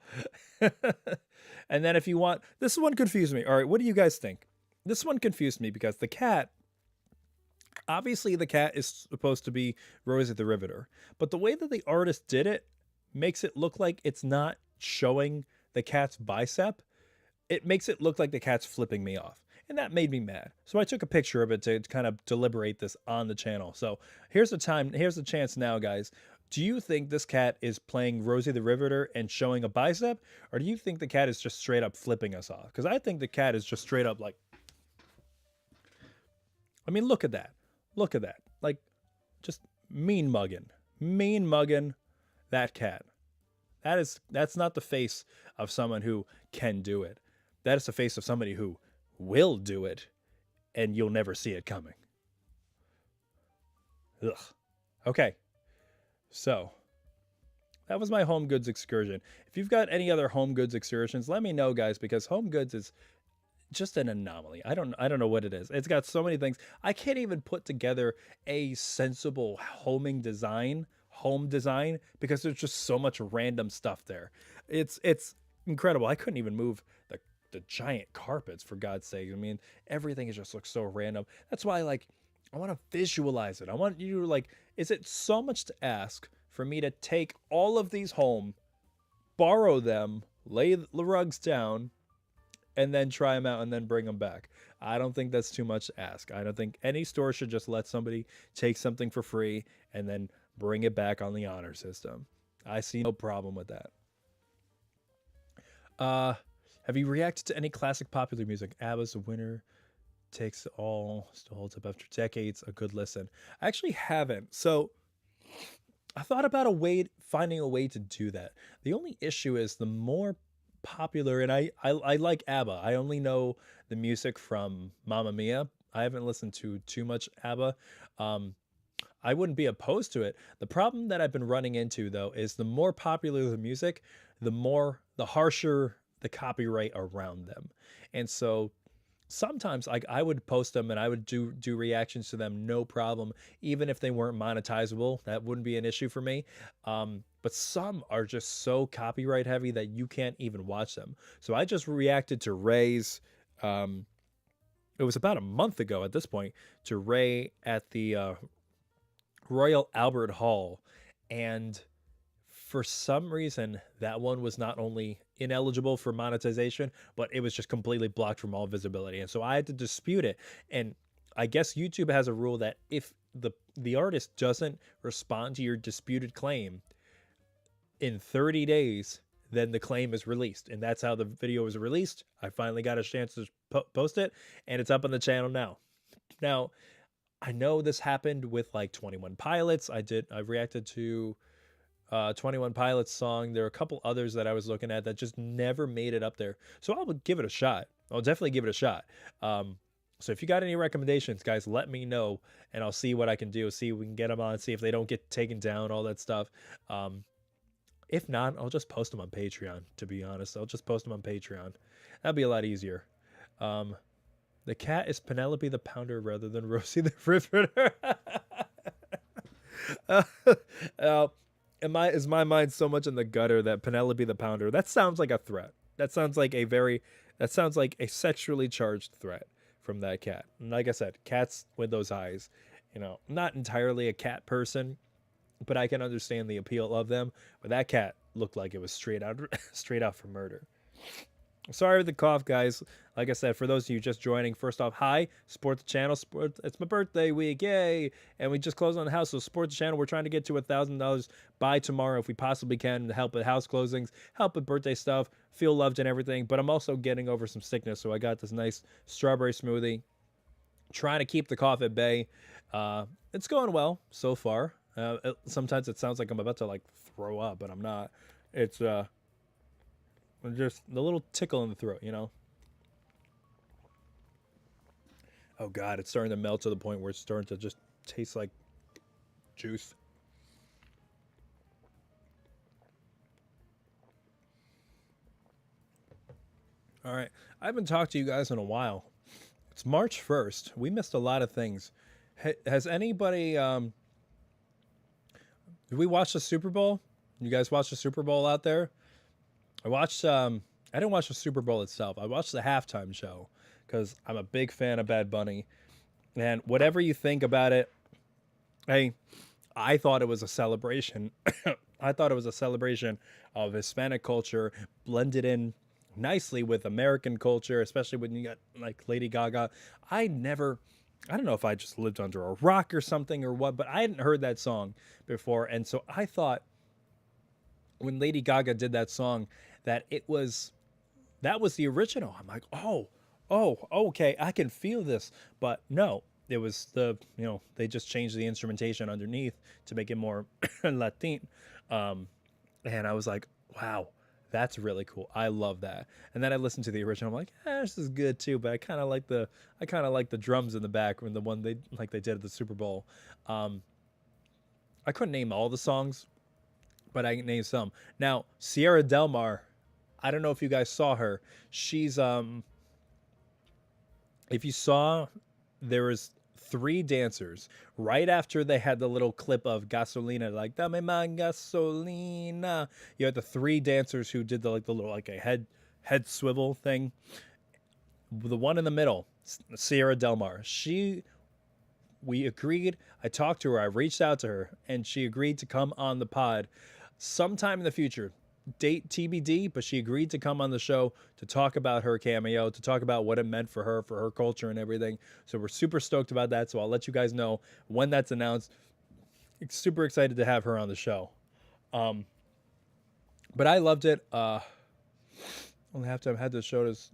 And then if you want, this one confused me. All right, what do you guys think? This one confused me because the cat, obviously the cat is supposed to be Rosie the Riveter, but the way that the artist did it makes it look like it's not showing the cat's bicep. It makes it look like the cat's flipping me off. And that made me mad. So I took a picture of it to kind of deliberate this on the channel. So here's the chance now, guys. Do you think this cat is playing Rosie the Riveter and showing a bicep? Or do you think the cat is just straight up flipping us off? Because I think the cat is just straight up like, I mean, look at that. Look at that. Like, just mean mugging that cat. That's not the face of someone who can do it. That is the face of somebody who will do it, and you'll never see it coming. Ugh. Okay. So that was my Home Goods excursion. If you've got any other Home Goods excursions, let me know, guys, because Home Goods is just an anomaly. I don't know what it is. It's got so many things. I can't even put together a sensible home design because there's just so much random stuff there. It's incredible. I couldn't even move the giant carpets, for God's sake. I mean, everything just looks so random. That's why, like, I want to visualize it. I want you to, like, is it so much to ask for me to take all of these home, borrow them, lay the rugs down, and then try them out and then bring them back. I don't think that's too much to ask. I don't think any store should just let somebody take something for free and then bring it back on the honor system. I see no problem with that. Uh, have you reacted to any classic popular music? ABBA's The Winner Takes It All still holds up after decades. A good listen. I actually haven't. So I thought about finding a way to do that. The only issue is the more popular, and I like ABBA. I only know the music from Mamma Mia. I haven't listened to too much ABBA. Um, I wouldn't be opposed to it. The problem that I've been running into though is the more popular the music, the harsher the copyright around them. And so sometimes like I would post them and I would do reactions to them no problem, even if they weren't monetizable. That wouldn't be an issue for me. But some are just so copyright heavy that you can't even watch them. So I just reacted to Ray's. It was about a month ago at this point, to Ray at the Royal Albert Hall, and for some reason that one was not only ineligible for monetization, but it was just completely blocked from all visibility. And so I had to dispute it. And I guess YouTube has a rule that if the artist doesn't respond to your disputed claim in 30 days, then the claim is released. And that's how the video was released. I finally got a chance to post it, and it's up on the channel now. Now, I know this happened with like 21 Pilots. I reacted to 21 Pilots song. There are a couple others that I was looking at that just never made it up there. So I'll give it a shot. I'll definitely give it a shot. So if you got any recommendations, guys, let me know, and I'll see what I can do. See if we can get them on, see if they don't get taken down, all that stuff. If not, I'll just post them on Patreon, to be honest. I'll just post them on Patreon. That'd be a lot easier. The cat is Penelope the Pounder rather than Rosie the Riveter. Is my mind so much in the gutter that Penelope the Pounder, that sounds like a threat. That sounds like a sexually charged threat from that cat. And like I said, cats with those eyes, I'm not entirely a cat person, but I can understand the appeal of them. But that cat looked like it was straight out for murder. Sorry for the cough, guys. Like I said, for those of you just joining, first off, hi, support the channel. It's my birthday week, yay! And we just closed on the house, so support the channel. We're trying to get to $1,000 by tomorrow if we possibly can, to help with house closings, help with birthday stuff, feel loved and everything. But I'm also getting over some sickness, so I got this nice strawberry smoothie. Trying to keep the cough at bay. It's going well so far. Sometimes it sounds like I'm about to like throw up, but I'm not. It's just the little tickle in the throat, Oh God, it's starting to melt to the point where it's starting to just taste like juice. All right, I haven't talked to you guys in a while. It's March 1st. We missed a lot of things. Has anybody did we watch the Super Bowl? You guys watch the Super Bowl out there? I watched I didn't watch the Super Bowl itself. I watched the halftime show because I'm a big fan of Bad Bunny. And whatever you think about it, I thought it was a celebration. I thought it was a celebration of Hispanic culture blended in nicely with American culture, especially when you got like Lady Gaga. I don't know if I just lived under a rock or something or what, but I hadn't heard that song before. And so I thought when Lady Gaga did that song that that was the original. I'm like, oh, okay, I can feel this. But no, it was they just changed the instrumentation underneath to make it more Latin. And I was like, wow, that's really cool. I love that. And then I listened to the original. I'm like, this is good too. But I kind of like the drums in the back when the one they did at the Super Bowl. I couldn't name all the songs, but I can name some. Now, Sierra Del Mar, I don't know if you guys saw her. She's if you saw, there was 3 dancers right after they had the little clip of Gasolina, like Dame man gasolina. You had the 3 dancers who did the little like a head swivel thing. The one in the middle, Sierra Del Mar. We agreed. I talked to her. I reached out to her, and she agreed to come on the pod sometime in the future. date TBD, but she agreed to come on the show to talk about her cameo, to talk about what it meant for her culture and everything. So we're super stoked about that. So I'll let you guys know when that's announced. Super excited to have her on the show. Um, but I loved it. Only have to have had to show this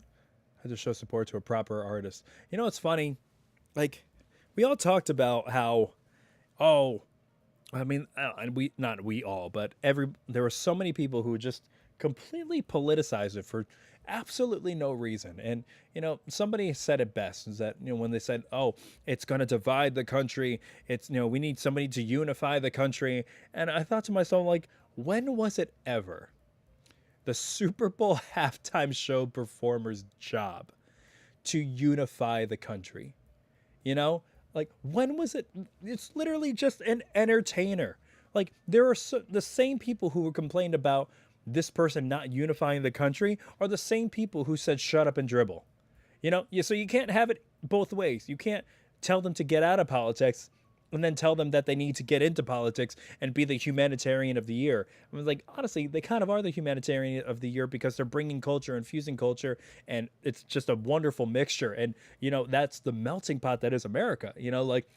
had to show support to a proper artist. You know, it's funny. Like we all talked about how, oh, I mean, and we not we all, but there were so many people who just completely politicized it for absolutely no reason. And somebody said it best is that when they said, "Oh, it's going to divide the country. It's we need somebody to unify the country." And I thought to myself, like, when was it ever the Super Bowl halftime show performer's job to unify the country? You know, like when was it? It's literally just an entertainer. Like there are the same people who were complained about this person not unifying the country are the same people who said shut up and dribble. So you can't have it both ways. You can't tell them to get out of politics and then tell them that they need to get into politics and be the humanitarian of the year. I was like, honestly, they kind of are the humanitarian of the year because they're bringing culture and fusing culture, and it's just a wonderful mixture. And that's the melting pot that is America. Like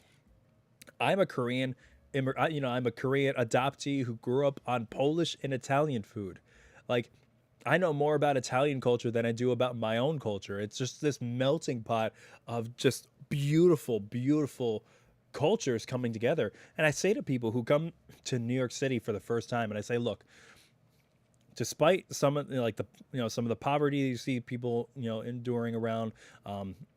I'm a Korean, I'm a Korean adoptee who grew up on Polish and Italian food. Like I know more about Italian culture than I do about my own culture. It's just this melting pot of just beautiful, beautiful cultures coming together. And I say to people who come to New York City for the first time, and I say, look, despite some of like the some of the poverty you see people enduring around,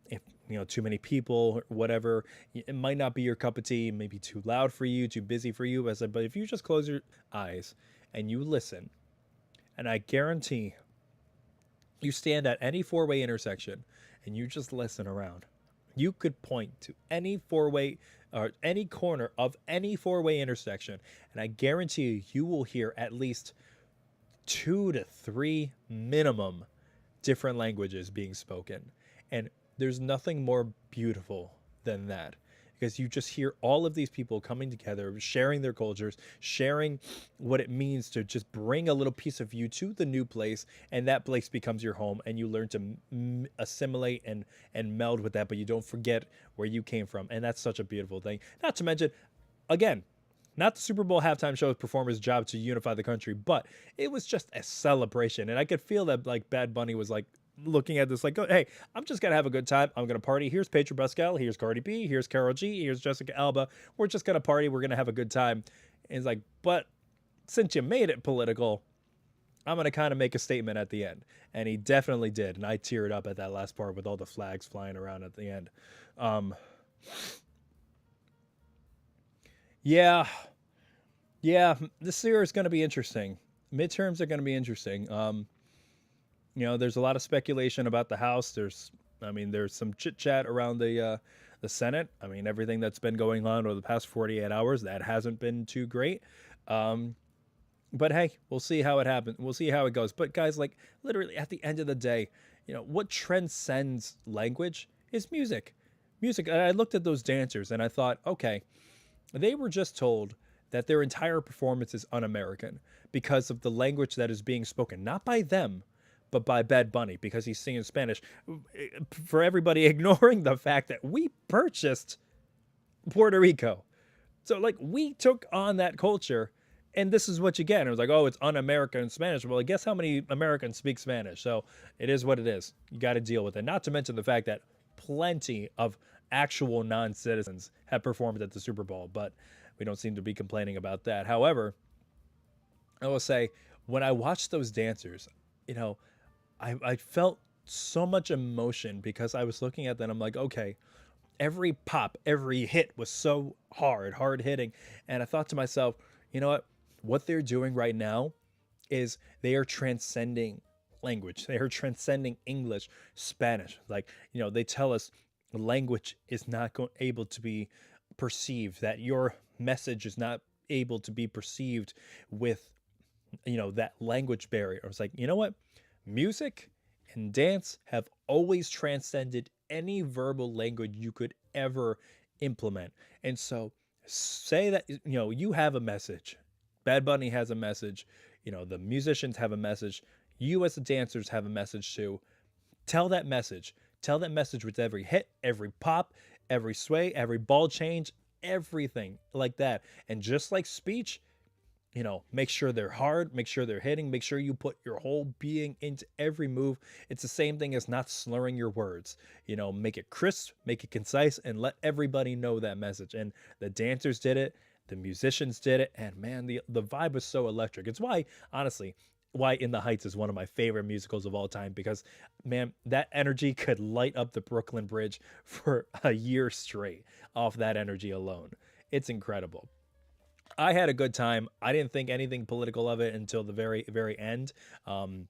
if too many people, whatever, it might not be your cup of tea, maybe too loud for you, too busy for you. But if you just close your eyes and you listen, and I guarantee you stand at any four-way intersection and you just listen around, you could point to any four-way or any corner of any four-way intersection, and I guarantee you will hear at least 2 to 3 minimum different languages being spoken. And there's nothing more beautiful than that, because you just hear all of these people coming together, sharing their cultures, sharing what it means to just bring a little piece of you to the new place, and that place becomes your home, and you learn to assimilate and meld with that, but you don't forget where you came from. And that's such a beautiful thing. Not to mention, again, not the Super Bowl halftime show performer's job to unify the country, but it was just a celebration. And I could feel that like Bad Bunny was like looking at this like, oh, hey, I'm just gonna have a good time. I'm gonna party. Here's Pedro Pascal. Here's Cardi B. Here's Karol G. Here's Jessica Alba. We're just gonna party. We're gonna have a good time. And it's like, but since you made it political, I'm gonna kind of make a statement at the end. And he definitely did. And I teared up at that last part with all the flags flying around at the end. Yeah, yeah. This year is going to be interesting. Midterms are going to be interesting. There's a lot of speculation about the House. There's some chit chat around the Senate. I mean, everything that's been going on over the past 48 hours, that hasn't been too great. But hey, we'll see how it happens. We'll see how it goes. But guys, like literally at the end of the day, what transcends language is music. Music. And I looked at those dancers and I thought, okay, they were just told that their entire performance is un-American because of the language that is being spoken, not by them, but by Bad Bunny, because he's singing Spanish. For everybody ignoring the fact that we purchased Puerto Rico. So, like, we took on that culture, and this is what you get. And it was like, oh, it's un-American Spanish. Well, guess how many Americans speak Spanish? So it is what it is. You got to deal with it. Not to mention the fact that plenty of actual non-citizens have performed at the Super Bowl, but we don't seem to be complaining about that. However, I will say, when I watched those dancers, I felt so much emotion because I was looking at them. I'm like, okay, every pop, every hit was so hard hitting. And I thought to myself, you know what? What they're doing right now is they are transcending language. They are transcending English, Spanish. Like, they tell us language is not able to be perceived, that your message is not able to be perceived with, that language barrier. I was like, you know what? Music and dance have always transcended any verbal language you could ever implement. And so say that, you have a message Bad Bunny has a message. The musicians have a message. You as the dancers have a message too. Tell that message. Tell that message with every hit, every pop, every sway, every ball change, everything like that. And just like speech, make sure they're hard, make sure they're hitting, make sure you put your whole being into every move. It's the same thing as not slurring your words. Make it crisp, make it concise, and let everybody know that message. And the dancers did it, the musicians did it, and man, the vibe was so electric. It's why, honestly, why In the Heights is one of my favorite musicals of all time, because man, that energy could light up the Brooklyn Bridge for a year straight off that energy alone. It's incredible. I had a good time. I didn't think anything political of it until the very, very end. Um,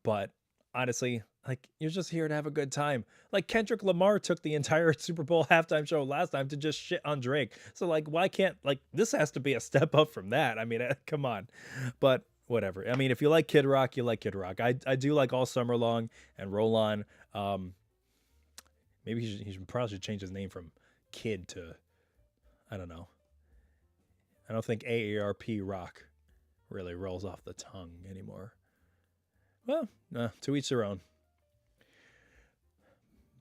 but honestly, like, you're just here to have a good time. Like, Kendrick Lamar took the entire Super Bowl halftime show last time to just shit on Drake. So like, why can't, like, this has to be a step up from that? I mean, come on. But whatever. I mean, if you like Kid Rock, you like Kid Rock. I do like All Summer Long and Roll On. Maybe he should probably should change his name from Kid to, I don't know. I don't think AARP rock really rolls off the tongue anymore. Well, to each their own.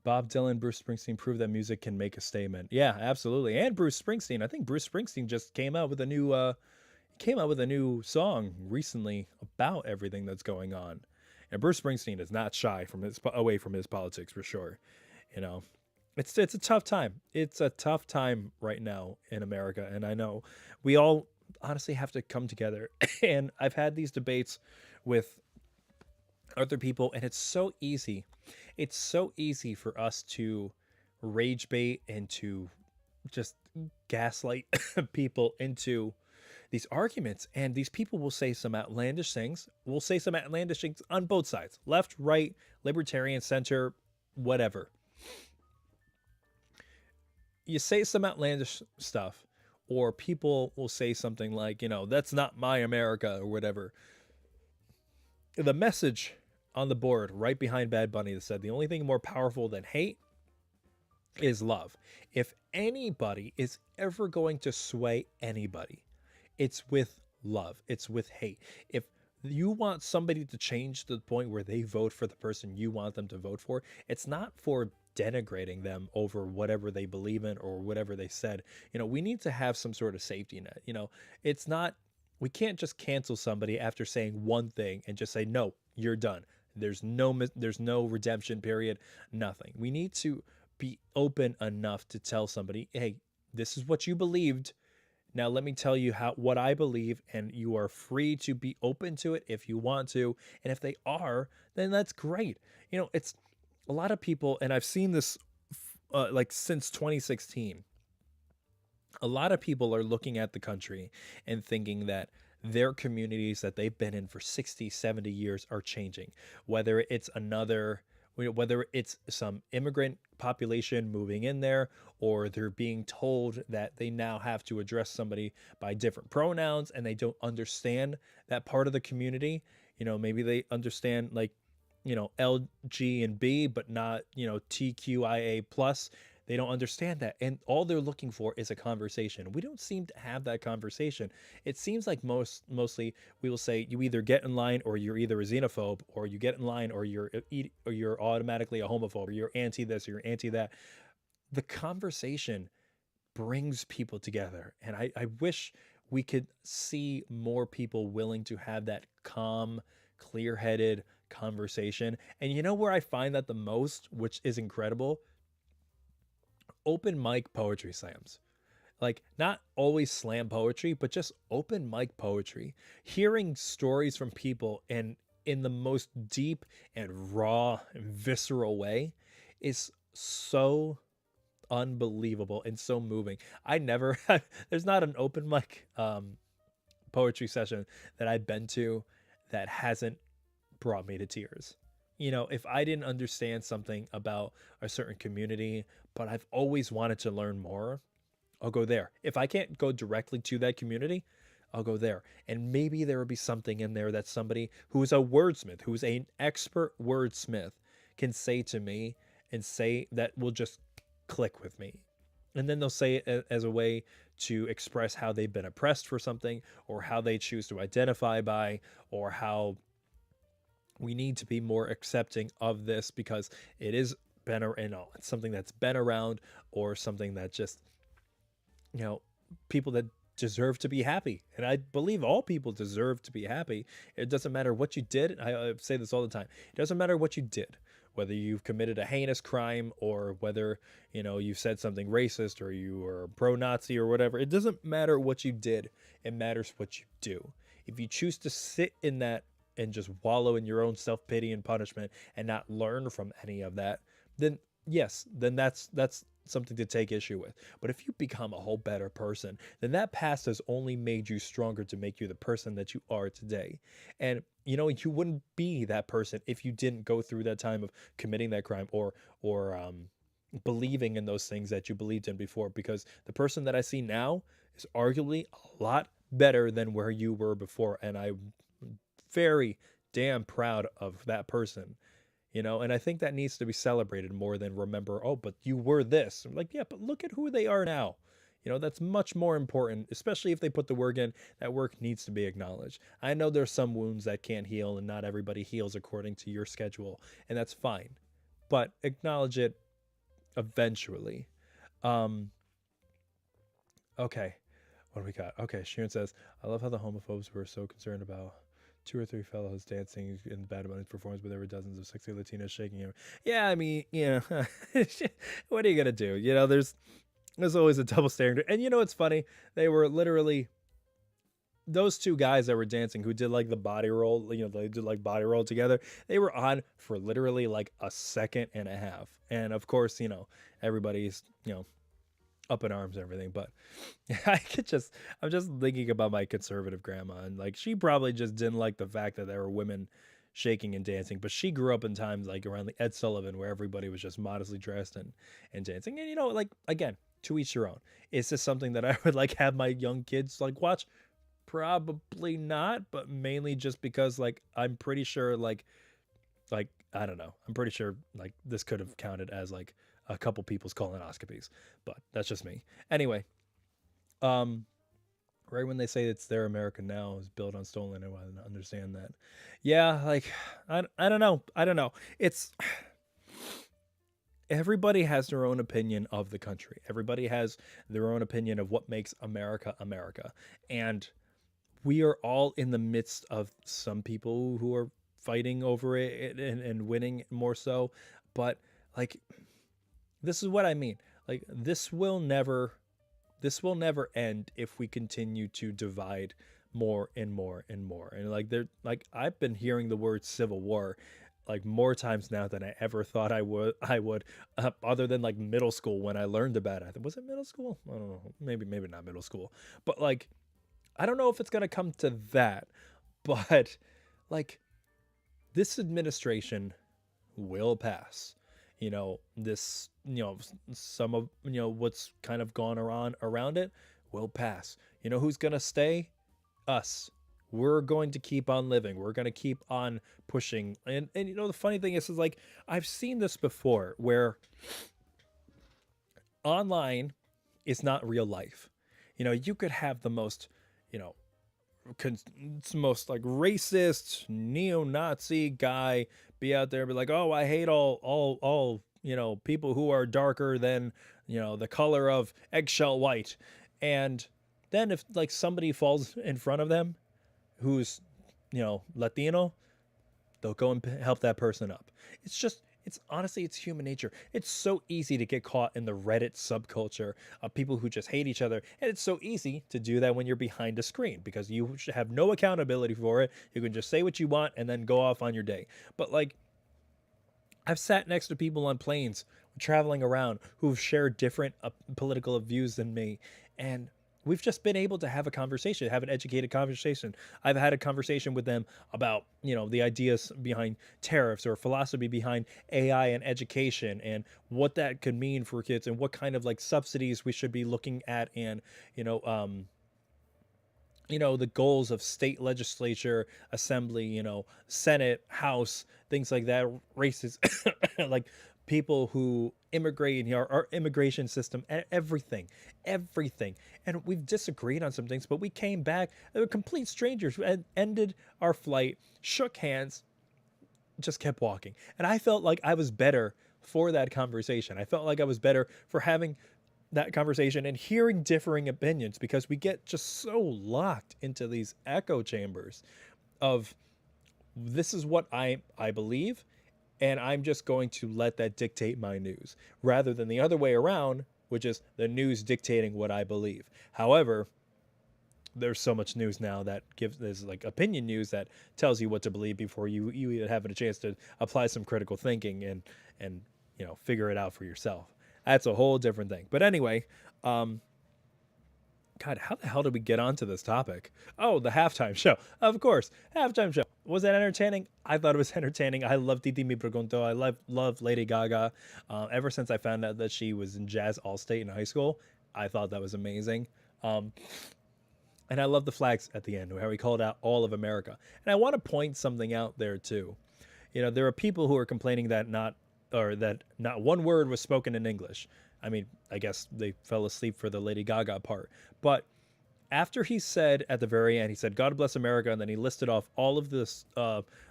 Bob Dylan, Bruce Springsteen prove that music can make a statement. Yeah, absolutely. And Bruce Springsteen. I think Bruce Springsteen just came out with a new song recently about everything that's going on. And Bruce Springsteen is not shy away from his politics for sure. You know, it's a tough time. It's a tough time right now in America, and I know we all honestly have to come together. And I've had these debates with other people, and it's so easy. It's so easy for us to rage bait and to just gaslight people into these arguments. And these people will say some outlandish things. Will say some outlandish things on both sides, left, right, libertarian, center, whatever. You say some outlandish stuff, or people will say something like, that's not my America or whatever. The message on the board right behind Bad Bunny that said the only thing more powerful than hate is love. If anybody is ever going to sway anybody, it's with love. It's with hate. If you want somebody to change to the point where they vote for the person you want them to vote for, it's not for denigrating them over whatever they believe in or whatever they said. We need to have some sort of safety net. It's not, we can't just cancel somebody after saying one thing and just say, no, you're done. There's no redemption period, nothing. We need to be open enough to tell somebody, hey, this is what you believed. Now let me tell you what I believe, and you are free to be open to it if you want to. And if they are, then that's great. It's a lot of people, and I've seen this like since 2016. A lot of people are looking at the country and thinking that their communities that they've been in for 60, 70 years are changing. Whether it's some immigrant population moving in there, or they're being told that they now have to address somebody by different pronouns and they don't understand that part of the community. Maybe they understand like, L, G, and B, but not, TQIA plus. They don't understand that. And all they're looking for is a conversation. We don't seem to have that conversation. It seems like mostly we will say you either get in line or you're either a xenophobe, or you get in line or you're automatically a homophobe, or you're anti this or you're anti that. The conversation brings people together. And I wish we could see more people willing to have that calm, clear-headed conversation. And you know where I find that the most, which is incredible? Open mic poetry slams. Like, not always slam poetry, but just open mic poetry. Hearing stories from people and in the most deep and raw and visceral way is so unbelievable and so moving. I never there's not an open mic poetry session that I've been to that hasn't brought me to tears. If I didn't understand something about a certain community, but I've always wanted to learn more, I'll go there. If I can't go directly to that community, I'll go there. And maybe there will be something in there that somebody who's a wordsmith, who's an expert wordsmith, can say to me and say that will just click with me. And then they'll say it as a way to express how they've been oppressed for something, or how they choose to identify by, or how we need to be more accepting of this because it is been, it's something that's been around, or something that just, you know, people that deserve to be happy. And I believe all people deserve to be happy. It doesn't matter what you did. I say this all the time. It doesn't matter what you did, whether you've committed a heinous crime, or whether, you said something racist, or you were pro-Nazi or whatever. It doesn't matter what you did. It matters what you do. If you choose to sit in that and just wallow in your own self-pity and punishment and not learn from any of that, then yes, then that's something to take issue with. But if you become a whole better person, then that past has only made you stronger to make you the person that you are today. And you wouldn't be that person if you didn't go through that time of committing that crime, or believing in those things that you believed in before, because the person that I see now is arguably a lot better than where you were before, and I'm very damn proud of that person. And I think that needs to be celebrated more than remember, oh, but you were this. I'm like, yeah, but look at who they are now. That's much more important, especially if they put the work in. That work needs to be acknowledged. I know there's some wounds that can't heal, and not everybody heals according to your schedule, and that's fine. But acknowledge it eventually. Um, okay. What do we got? Okay, Sharon says, I love how the homophobes were so concerned about two or three fellows dancing in Bad Bunny's performance, but there were dozens of sexy Latinas shaking him. Yeah, I mean, what are you gonna do? There's always a double standard. And it's funny? They were literally those two guys that were dancing who did like the body roll, they did like body roll together. They were on for literally like a second and a half. And of course, everybody's, up in arms and everything. But I'm just thinking about my conservative grandma, and like she probably just didn't like the fact that there were women shaking and dancing, but she grew up in times like around the Ed Sullivan where everybody was just modestly dressed and dancing. And like again, to each their own. Is this something that I would like have my young kids like watch? Probably not, but mainly just because like I'm pretty sure like I don't know. I'm pretty sure like this could have counted as like a couple people's colonoscopies, but that's just me. Anyway, um, right when they say it's their America now is built on stolen, I want to understand that. Yeah, like I don't know. I don't know. It's everybody has their own opinion of the country. Everybody has their own opinion of what makes America America, and we are all in the midst of some people who are fighting over it and winning more so, but like this is what I mean. Like this will never end if we continue to divide more and more and more. And like I've been hearing the word civil war like more times now than I ever thought I would other than like middle school when I learned about it. Was it middle school? I don't know. Maybe not middle school. But like I don't know if it's going to come to that, but like this administration will pass. This, some of, what's kind of gone around it will pass. Who's going to stay? Us. We're going to keep on living. We're going to keep on pushing. And the funny thing is like, I've seen this before where online is not real life. You could have the most, you know, most like racist neo-Nazi guy be out there and be like, oh, I hate all people who are darker than the color of eggshell white. And then if like somebody falls in front of them who's Latino, they'll go and help that person up. It's honestly, it's human nature. It's so easy to get caught in the Reddit subculture of people who just hate each other. And it's so easy to do that when you're behind a screen because you have no accountability for it. You can just say what you want and then go off on your day. But like, I've sat next to people on planes traveling around who've shared different political views than me. And we've just been able to have a conversation, have an educated conversation. I've had a conversation with them about, the ideas behind tariffs or philosophy behind AI and education and what that could mean for kids and what kind of like subsidies we should be looking at and, the goals of state legislature, assembly, Senate, House, things like that, races, like people who immigrate here, our immigration system, everything. And we've disagreed on some things, but we came back. They were complete strangers. We ended our flight, shook hands, just kept walking. And I felt like I was better for that conversation. I felt like I was better for having that conversation and hearing differing opinions, because we get just so locked into these echo chambers of this is what I believe, and I'm just going to let that dictate my news, rather than the other way around, which is the news dictating what I believe. However, there's so much news now that gives, there's like opinion news that tells you what to believe before you even have a chance to apply some critical thinking and figure it out for yourself. That's a whole different thing. But anyway, God, how the hell did we get onto this topic? Oh, the halftime show. Of course, halftime show. Was that entertaining? I thought it was entertaining. I love Titi Mi Pregunto. I love Lady Gaga. Ever since I found out that she was in Jazz All-State in high school, I thought that was amazing. And I love the flags at the end, how he called out all of America. And I want to point something out there too. There are people who are complaining that not one word was spoken in English. I mean, I guess they fell asleep for the Lady Gaga part. But after he said at the very end, he said, "God bless America," and then he listed off all of this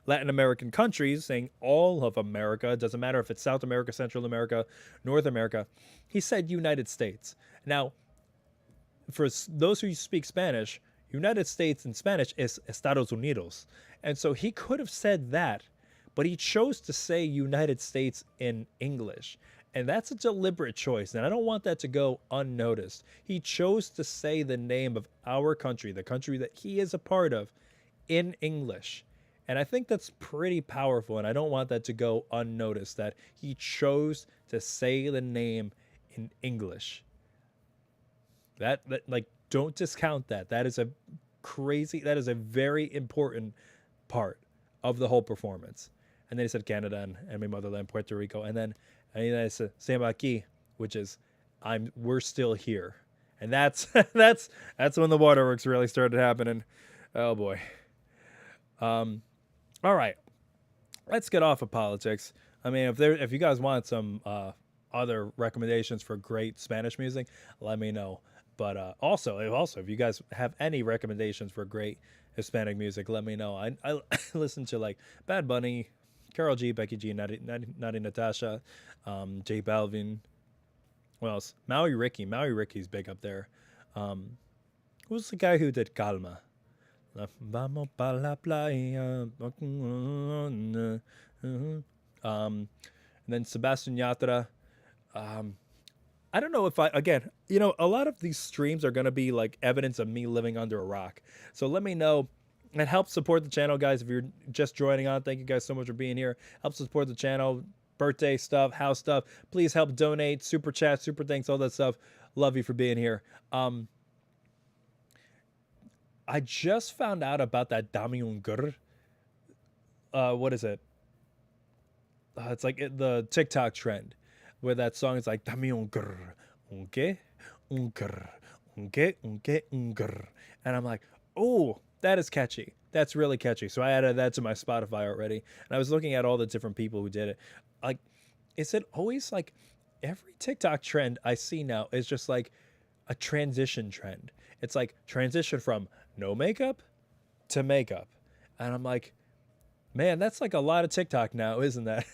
Latin American countries, saying all of America. It doesn't matter if it's South America, Central America, North America. He said United States. Now, for those who speak Spanish, United States in Spanish is Estados Unidos. And so he could have said that, but he chose to say United States in English. And that's a deliberate choice, and I don't want that to go unnoticed. He chose to say the name of our country, the country that he is a part of, in English. And I think that's pretty powerful, and I don't want that to go unnoticed, that he chose to say the name in English. That like, don't discount that. That is a very important part of the whole performance. And then he said Canada and my motherland, Puerto Rico, and then I said "Estamos aquí," which is we're still here. And that's that's when the waterworks really started happening. Oh boy. All right, let's get off of politics. I mean, if you guys want some other recommendations for great Spanish music, let me know. But also, if you guys have any recommendations for great Hispanic music, let me know. I listen to like Bad Bunny, Karol G, Becky G, Naughty Natasha, J Balvin. What else? Maui Ricky. Maui Ricky's big up there. Who's the guy who did Calma? Vamos pa la playa. And then Sebastian Yatra. I don't know if a lot of these streams are going to be like evidence of me living under a rock. So let me know. And help support the channel, guys. If you're just joining on, thank you guys so much for being here. Help support the channel, birthday stuff, house stuff. Please help donate, super chat, super thanks, all that stuff. Love you for being here. I just found out about that Damiun Gur. What is it? It's like the TikTok trend where that song is like Damiun Gur, unke, unker, unke, unke, unker. And I'm like, oh, that is catchy. That's really catchy. So I added that to my Spotify already. And I was looking at all the different people who did it. Like, is it always like every TikTok trend I see now is just like a transition trend? It's like transition from no makeup to makeup. And I'm like, man, that's like a lot of TikTok now, isn't that?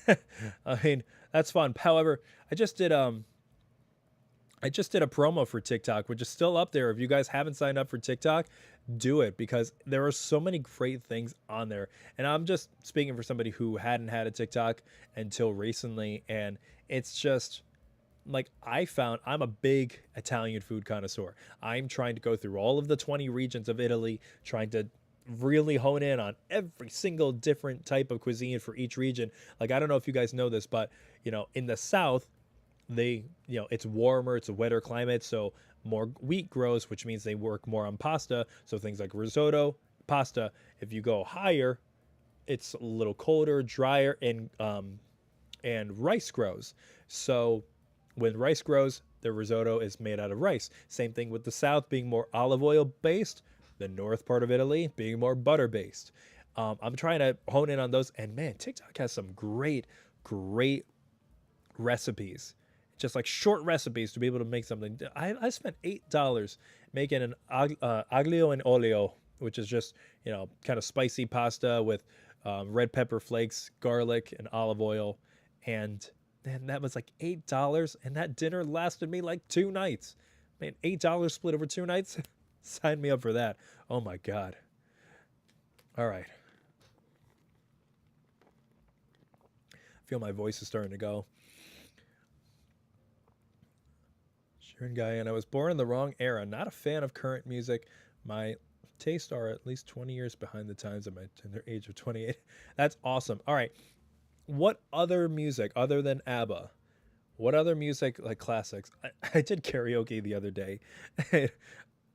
I mean, that's fun. However, I just did a promo for TikTok, which is still up there. If you guys haven't signed up for TikTok, do it, because there are so many great things on there. And I'm just speaking for somebody who hadn't had a TikTok until recently. And it's just like, I'm a big Italian food connoisseur. I'm trying to go through all of the 20 regions of Italy, trying to really hone in on every single different type of cuisine for each region. Like, I don't know if you guys know this, but in the South, it's warmer, it's a wetter climate, so more wheat grows, which means they work more on pasta. So things like risotto, pasta. If you go higher, it's a little colder, drier, and rice grows. So when rice grows, the risotto is made out of rice. Same thing with the South being more olive oil based, the north part of Italy being more butter based. I'm trying to hone in on those, and man, TikTok has some great recipes, just like short recipes to be able to make something. I spent $8 making an aglio and olio, which is just, kind of spicy pasta with red pepper flakes, garlic, and olive oil. And man, that was like $8. And that dinner lasted me like 2 nights. Man, $8 split over 2 nights? Sign me up for that. Oh my God. All right. I feel my voice is starting to go. Sharon Guyan, I was born in the wrong era. Not a fan of current music. My tastes are at least 20 years behind the times at my tender age of 28. That's awesome. All right. What other music other than ABBA? What other music, like classics? I did karaoke the other day. It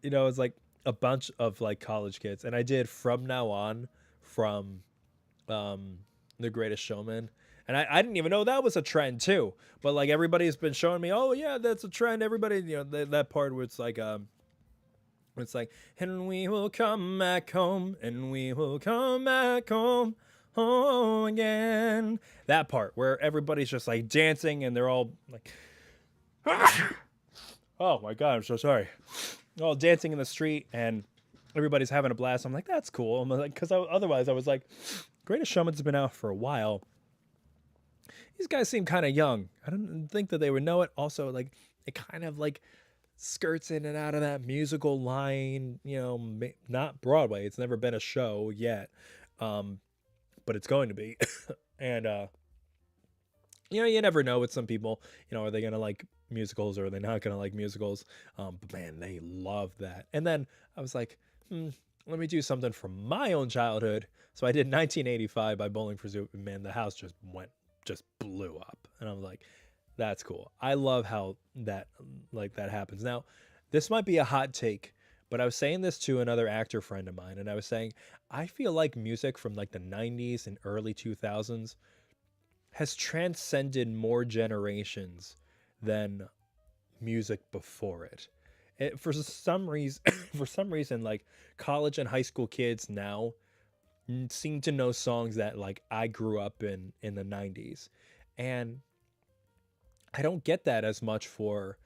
was like a bunch of like college kids, and I did From Now On from um, The Greatest Showman. And I didn't even know that was a trend too. But like everybody's been showing me, oh yeah, that's a trend. Everybody, that part where it's like, and we will come back home, and we will come back home again. That part where everybody's just like dancing and they're all like, oh my God, I'm so sorry. All dancing in the street and everybody's having a blast. I'm like, that's cool. I'm like, because otherwise I was like, Greatest Showman's been out for a while. These guys seem kind of young. I don't think that they would know it. Also, like, it kind of like skirts in and out of that musical line, not Broadway. It's never been a show yet, but it's going to be. And, you never know with some people, are they going to like musicals or are they not going to like musicals? But man, they love that. And then I was like, let me do something from my own childhood. So I did 1985 by Bowling for Soup, and man, the house just blew up. And I'm like, that's cool. I love how that happens. Now, this might be a hot take, but I was saying this to another actor friend of mine, and I was saying, I feel like music from like the 90s and early 2000s has transcended more generations than music before it. For some reason, like college and high school kids now seem to know songs that like I grew up in the 90s. And I don't get that as much for,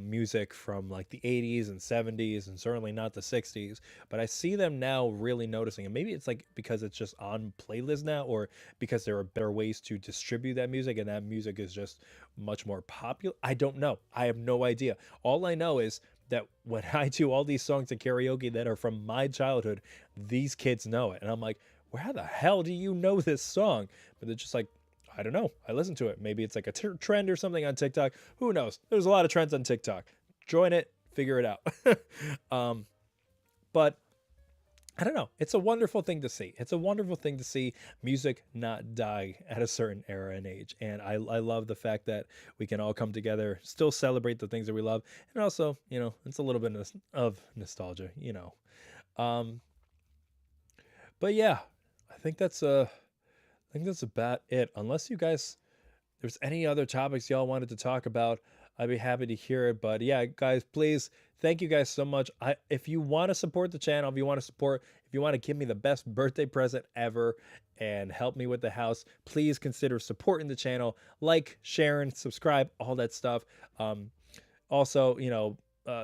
music from like the 80s and 70s and certainly not the 60s, but I see them now really noticing. And maybe it's like because it's just on playlists now, or because there are better ways to distribute that music and that music is just much more popular. I don't know. I have no idea. All I know is that when I do all these songs in karaoke that are from my childhood, these kids know it. And I'm like, where the hell do you know this song? But they're just like, I don't know. I listen to it. Maybe it's like a trend or something on TikTok. Who knows? There's a lot of trends on TikTok. Join it, figure it out. But I don't know. It's a wonderful thing to see. It's a wonderful thing to see music not die at a certain era and age. And I love the fact that we can all come together, still celebrate the things that we love. And also, it's a little bit of nostalgia, But yeah, I think that's about it. Unless you guys, there's any other topics y'all wanted to talk about, I'd be happy to hear it. But yeah, guys, please, thank you guys so much. If you want to support the channel, if you want to give me the best birthday present ever and help me with the house, please consider supporting the channel. Like, sharing, subscribe, all that stuff. Also,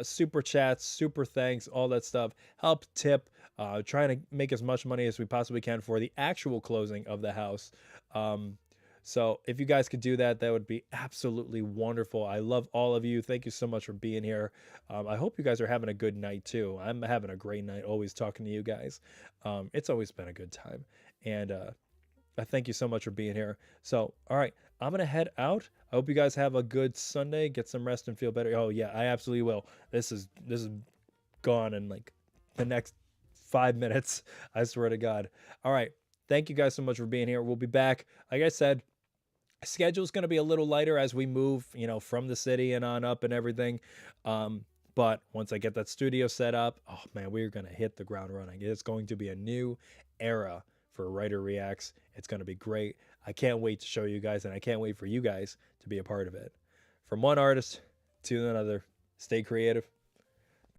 super chats, super thanks, all that stuff. Help tip. Trying to make as much money as we possibly can for the actual closing of the house. So if you guys could do that, that would be absolutely wonderful. I love all of you. Thank you so much for being here. I hope you guys are having a good night too. I'm having a great night always talking to you guys. It's always been a good time. And I thank you so much for being here. So, all right, I'm going to head out. I hope you guys have a good Sunday. Get some rest and feel better. Oh yeah, I absolutely will. This is gone in like the next 5 minutes. I swear to God. All right. Thank you guys so much for being here. We'll be back. Like I said, schedule's going to be a little lighter as we move, from the city and on up and everything. But once I get that studio set up, oh man, we're going to hit the ground running. It's going to be a new era for Writer Reacts. It's going to be great. I can't wait to show you guys, and I can't wait for you guys to be a part of it. From one artist to another, stay creative.